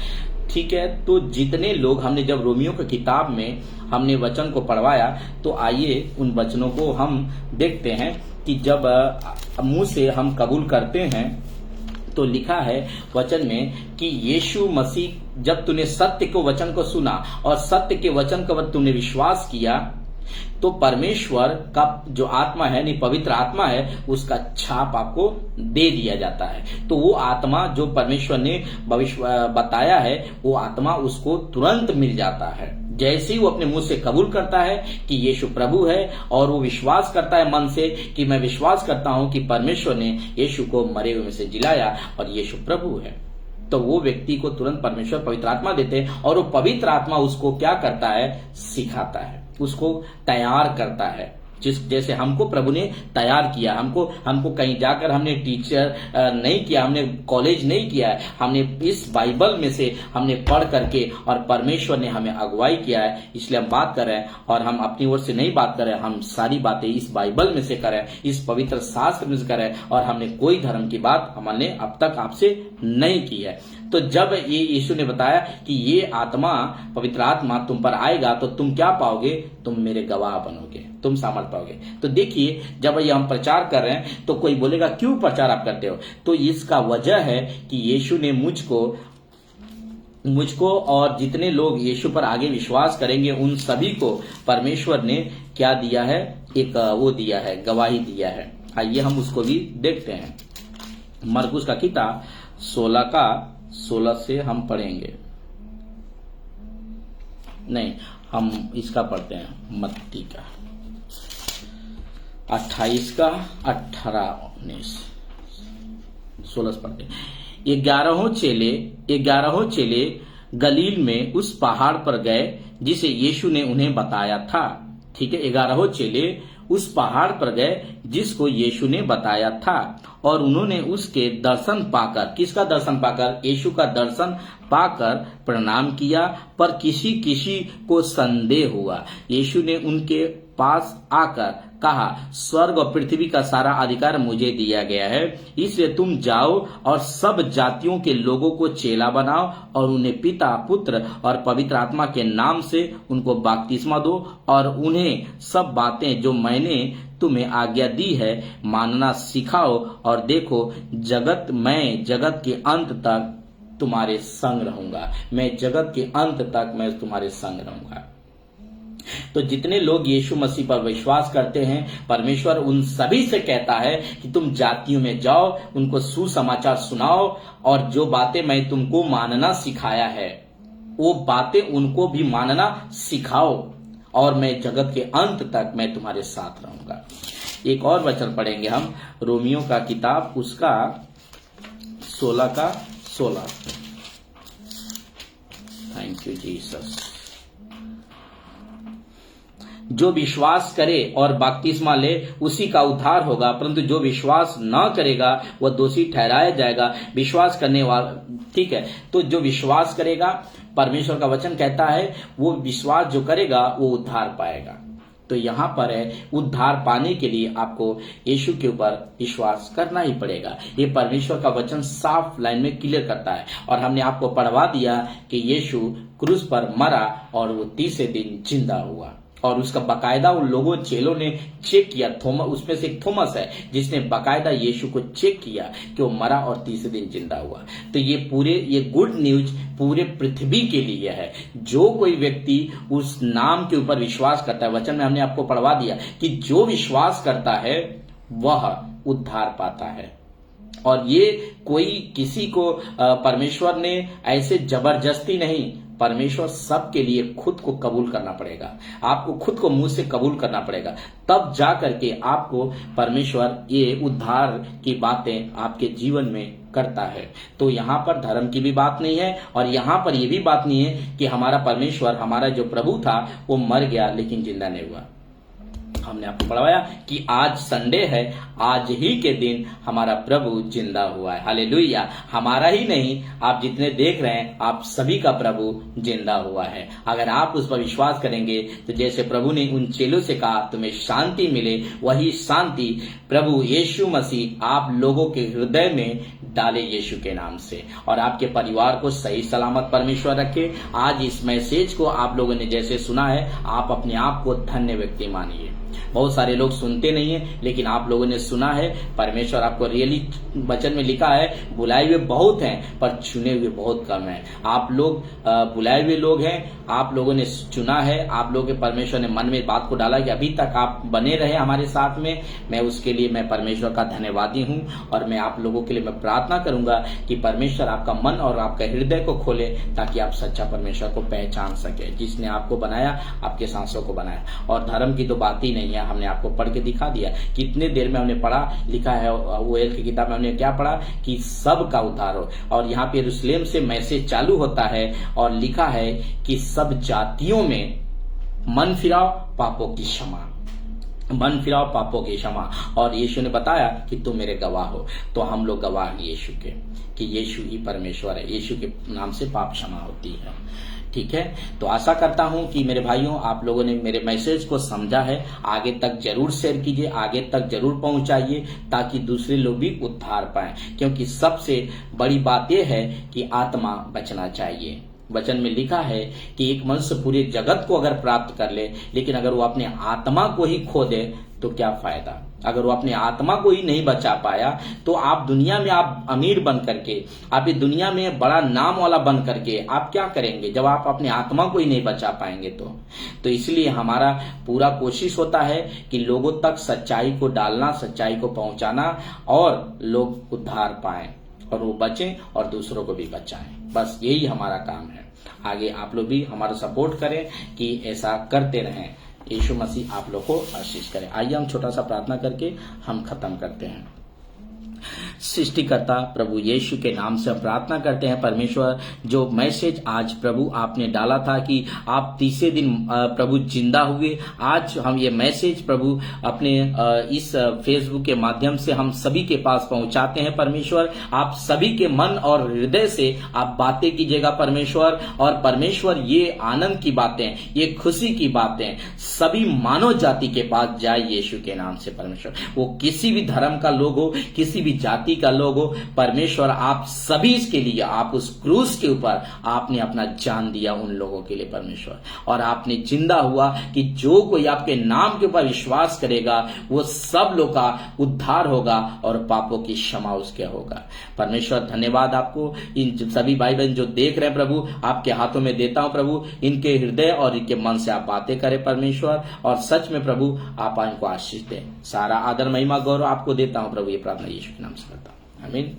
ठीक है। तो जितने लोग, हमने जब रोमियो की किताब में हमने वचन को पढ़वाया, तो आइए उन वचनों को हम देखते हैं कि जब मुंह से हम कबूल करते हैं तो लिखा है वचन में कि यीशु मसीह, जब तूने सत्य को वचन को सुना और सत्य के वचन का तुमने विश्वास किया, तो परमेश्वर का जो आत्मा है, नहीं पवित्र आत्मा है, उसका छाप आपको दे दिया जाता है। तो वो आत्मा जो परमेश्वर ने भविष्य बताया है, वो आत्मा उसको तुरंत मिल जाता है। जैसे ही वो अपने मुंह से कबूल करता है कि यीशु प्रभु है, और वो विश्वास करता है मन से कि मैं विश्वास करता हूं कि परमेश्वर ने यीशु को मरे हुए में से जिलाया और यीशु प्रभु है, तो वो व्यक्ति को तुरंत परमेश्वर पवित्र आत्मा देते हैं। और वो पवित्र आत्मा उसको क्या करता है, सिखाता है, उसको तैयार करता है। जैसे हमको प्रभु ने तैयार किया, हमको कहीं जाकर हमने टीचर नहीं किया, हमने कॉलेज नहीं किया है, हमने इस बाइबल में से हमने पढ़ करके, और परमेश्वर ने हमें अगुवाई किया है, इसलिए हम बात कर रहे हैं। और हम अपनी ओर से नहीं बात कर रहे हैं, हम सारी बातें इस बाइबल में से कर रहे हैं, इस पवित्र शास्त्र में से कर रहे हैं, और हमने कोई धर्म की बात हमने अब तक आपसे नहीं की है। तो जब ये यीशु ने बताया कि ये आत्मा, पवित्र आत्मा तुम पर आएगा, तो तुम क्या पाओगे, तुम मेरे गवाह बनोगे, तुम सामर्थ पाओगे। तो देखिए, जब ये हम प्रचार कर रहे हैं तो कोई बोलेगा क्यों प्रचार आप करते हो, तो इसका वजह है कि यीशु ने मुझको और जितने लोग यीशु पर आगे विश्वास करेंगे उन सभी को परमेश्वर ने क्या दिया है, एक वो दिया है, गवाही दिया है। आइए हम उसको भी देखते हैं। मरकुस का किताब 16 से हम पढ़ेंगे, नहीं हम इसका पढ़ते हैं, मत्ती का 28 का 18 19 16 से पढ़ते हैं। 11 चेले गलील में उस पहाड़ पर गए जिसे यीशु ने उन्हें बताया था। ठीक है, 11 चेले उस पहाड़ पर गए जिसको यीशु ने बताया था, और उन्होंने उसके दर्शन पाकर, किसका दर्शन पाकर, यीशु का दर्शन पाकर प्रणाम किया, पर किसी को संदेह हुआ। यीशु ने उनके पास आकर कहा, स्वर्ग और पृथ्वी का सारा अधिकार मुझे दिया गया है, इसलिए तुम जाओ और सब जातियों के लोगों को चेला बनाओ और उन्हें पिता, पुत्र और पवित्र आत्मा के नाम से उनको बपतिस्मा दो, और उन्हें सब बातें जो मैंने तुम्हें आज्ञा दी है मानना सिखाओ, और देखो मैं जगत के अंत तक तुम्हारे संग रहूंगा। मैं जगत के अंत तक मैं तुम्हारे संग रहूंगा। तो जितने लोग यीशु मसीह पर विश्वास करते हैं, परमेश्वर उन सभी से कहता है कि तुम जातियों में जाओ, उनको सुसमाचार सुनाओ, और जो बातें मैं तुमको मानना सिखाया है वो बातें उनको भी मानना सिखाओ, और मैं जगत के अंत तक मैं तुम्हारे साथ रहूंगा। एक और वचन पढ़ेंगे हम, रोमियो का किताब उसका 16 का 16। Thank you Jesus. जो विश्वास करे और बपतिस्मा ले उसी का उद्धार होगा, परंतु जो विश्वास न करेगा वह दोषी ठहराया जाएगा। विश्वास करने वाला, ठीक है, तो जो विश्वास करेगा, परमेश्वर का वचन कहता है वो विश्वास जो करेगा वो उद्धार पाएगा। तो यहाँ पर है, उद्धार पाने के लिए आपको यीशु के ऊपर विश्वास करना ही पड़ेगा। ये परमेश्वर का वचन साफ लाइन में क्लियर करता है, और हमने आपको पढ़वा दिया कि यीशु क्रूस पर मरा और वो तीसरे दिन जिंदा हुआ, और उसका बाकायदा उन लोगों चेलों ने चेक किया। थोमस, उसमें से एक थोमस है जिसने बाकायदा यीशु को चेक किया कि वो मरा और तीसरे दिन जिंदा हुआ। तो ये गुड न्यूज पूरे पृथ्वी के लिए है। जो कोई व्यक्ति उस नाम के ऊपर विश्वास करता है, वचन में हमने आपको पढ़वा दिया कि जो विश्वास करता है वह उद्धार पाता है। और ये कोई किसी को परमेश्वर ने ऐसे जबरदस्ती नहीं, परमेश्वर सबके लिए खुद को कबूल करना पड़ेगा। आपको खुद को मुंह से कबूल करना पड़ेगा, तब जा करके आपको परमेश्वर ये उद्धार की बातें आपके जीवन में करता है। तो यहाँ पर धर्म की भी बात नहीं है, और यहाँ पर ये भी बात नहीं है कि हमारा परमेश्वर, हमारा जो प्रभु था वो मर गया लेकिन जिंदा नहीं हुआ। हमने आपको पढ़ाया कि आज संडे है, आज ही के दिन हमारा प्रभु जिंदा हुआ है। हालेलुया। हमारा ही नहीं, आप जितने देख रहे हैं आप सभी का प्रभु जिंदा हुआ है। अगर आप उस पर विश्वास करेंगे तो जैसे प्रभु ने उन चेलों से कहा तुम्हें शांति मिले, वही शांति प्रभु यीशु मसीह आप लोगों के हृदय में डाले यीशु के नाम से, और आपके परिवार को सही सलामत परमेश्वर रखे। आज इस मैसेज को आप लोगों ने जैसे सुना है, आप अपने आप को धन्य व्यक्ति मानिए। बहुत सारे लोग सुनते नहीं है, लेकिन आप लोगों ने सुना है। परमेश्वर आपको रियली वचन में लिखा है, बुलाए हुए बहुत हैं पर चुने हुए बहुत कम हैं। आप लोग बुलाए हुए लोग हैं, आप लोगों ने चुना है, आप लोगों के परमेश्वर ने मन में बात को डाला कि अभी तक आप बने रहे हमारे साथ में। मैं उसके लिए मैं परमेश्वर का धन्यवादी हूं और मैं आप लोगों के लिए मैं प्रार्थना करूंगा कि परमेश्वर आपका मन और आपका हृदय को खोले, ताकि आप सच्चा परमेश्वर को पहचान सके, जिसने आपको बनाया, आपके सांसों को बनाया। और धर्म की तो बात ही नहीं है, हमने आपको पढ़ के दिखा दिया। कितने देर में हमने पढ़ा, लिखा है ओएल की किताब में हमने क्या पढ़ा कि सब का उद्धार हो। और यहाँ पे यरूशलेम से मैसेज चालू होता है और लिखा है कि सब जातियों में मन फिराओ, पापों की क्षमा, मन फिराओ, पापों की क्षमा। और यीशु ने बताया कि तुम मेरे गवाह हो। तो हम लोग गवाह हैं यीशु के, कि यीशु ही परमेश्वर है, यीशु के नाम से पाप क्षमा होती है। ठीक है, तो आशा करता हूं कि मेरे भाइयों आप लोगों ने मेरे मैसेज को समझा है। आगे तक जरूर शेयर कीजिए, आगे तक जरूर पहुंचाइए, ताकि दूसरे लोग भी उद्धार पाएं। क्योंकि सबसे बड़ी बात यह है कि आत्मा बचना चाहिए। वचन में लिखा है कि एक मनुष्य पूरे जगत को अगर प्राप्त कर ले, लेकिन अगर वो अपने आत्मा को ही खो दे तो क्या फायदा। अगर वो अपने आत्मा को ही नहीं बचा पाया तो आप दुनिया में आप अमीर बन करके, आप इस दुनिया में बड़ा नाम वाला बन करके आप क्या करेंगे, जब आप अपने आत्मा को ही नहीं बचा पाएंगे। तो इसलिए हमारा पूरा कोशिश होता है कि लोगों तक सच्चाई को डालना, सच्चाई को पहुंचाना, और लोग उद्धार पाएं और वो बचें और दूसरों को भी बचाएं। बस यही हमारा काम है। आगे आप लोग भी हमारा सपोर्ट करें कि ऐसा करते रहें। यीशु मसीह आप लोग को आशीष करें। आइए हम छोटा सा प्रार्थना करके हम खत्म करते हैं। सृष्टिकर्ता प्रभु यीशु के नाम से हम प्रार्थना करते हैं परमेश्वर, जो मैसेज आज प्रभु आपने डाला था कि आप तीसरे दिन प्रभु जिंदा हुए, आज हम ये मैसेज प्रभु अपने इस फेसबुक के माध्यम से हम सभी के पास पहुंचाते हैं परमेश्वर। आप सभी के मन और हृदय से आप बातें कीजिएगा परमेश्वर। और परमेश्वर ये आनंद की बातें, ये खुशी की बातें सभी मानव जाति के पास जाए यीशु के नाम से परमेश्वर। वो किसी भी धर्म का लोग हो, किसी भी जाति का लोग हो, परमेश्वर आप सभी के लिए, आप उस क्रूस के ऊपर आपने अपना जान दिया उन लोगों के लिए परमेश्वर। और आपने जिंदा हुआ कि जो कोई आपके नाम के ऊपर विश्वास करेगा वो सब लोग का उद्धार होगा और पापों की क्षमा उसके होगा। परमेश्वर धन्यवाद आपको। इन सभी भाई बहन जो देख रहे हैं प्रभु, आपके हाथों में देता हूं प्रभु, इनके हृदय और इनके मन से आप बातें करें परमेश्वर। और सच में प्रभु आप इनको आशीष दें। सारा आदर महिमा गौरव आपको देता हूं प्रभु। ये प्रार्थना यीशु के नाम से करता हूं, आमीन।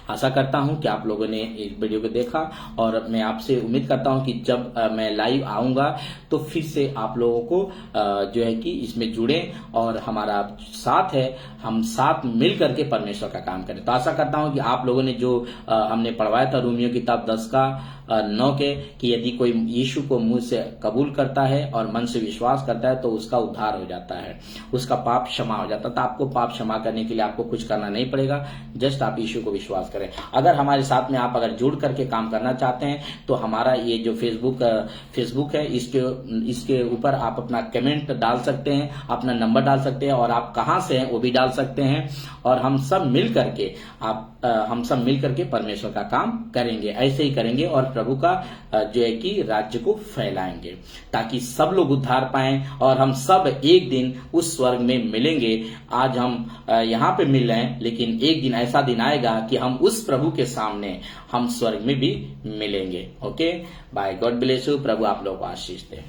आशा करता हूं कि आप लोगों ने इस वीडियो को देखा, और मैं आपसे उम्मीद करता हूं कि जब मैं लाइव आऊंगा तो फिर से आप लोगों को जो है कि इसमें जुड़े और हमारा साथ है, हम साथ मिल करके परमेश्वर का काम करें। तो आशा करता हूं कि आप लोगों ने जो हमने पढ़वाया था रोमियो किताब 10:9 के, कि यदि कोई यीशु को मुंह से कबूल करता है और मन से विश्वास करता है तो उसका उद्धार हो जाता है, उसका पाप क्षमा हो जाता है। तो आपको पाप क्षमा करने के लिए आपको कुछ करना नहीं पड़ेगा, जस्ट आप यीशु को विश्वास करें। अगर हमारे साथ में आप अगर जुड़ करके काम करना चाहते हैं तो हमारा ये जो फेसबुक है, इसके ऊपर आप अपना कमेंट डाल सकते हैं, अपना नंबर डाल सकते हैं, और आप कहां से हैं वो भी डाल सकते हैं। और हम सब मिल करके परमेश्वर का काम करेंगे, ऐसे ही करेंगे और प्रभु का जो है कि राज्य को फैलाएंगे, ताकि सब लोग उद्धार पाएं और हम सब एक दिन उस स्वर्ग में मिलेंगे। आज हम यहाँ पे मिल रहे हैं, लेकिन एक दिन ऐसा दिन आएगा कि हम उस प्रभु के सामने हम स्वर्ग में भी मिलेंगे। Okay, bye, God bless you. प्रभु आप लोगों को आशीष दे।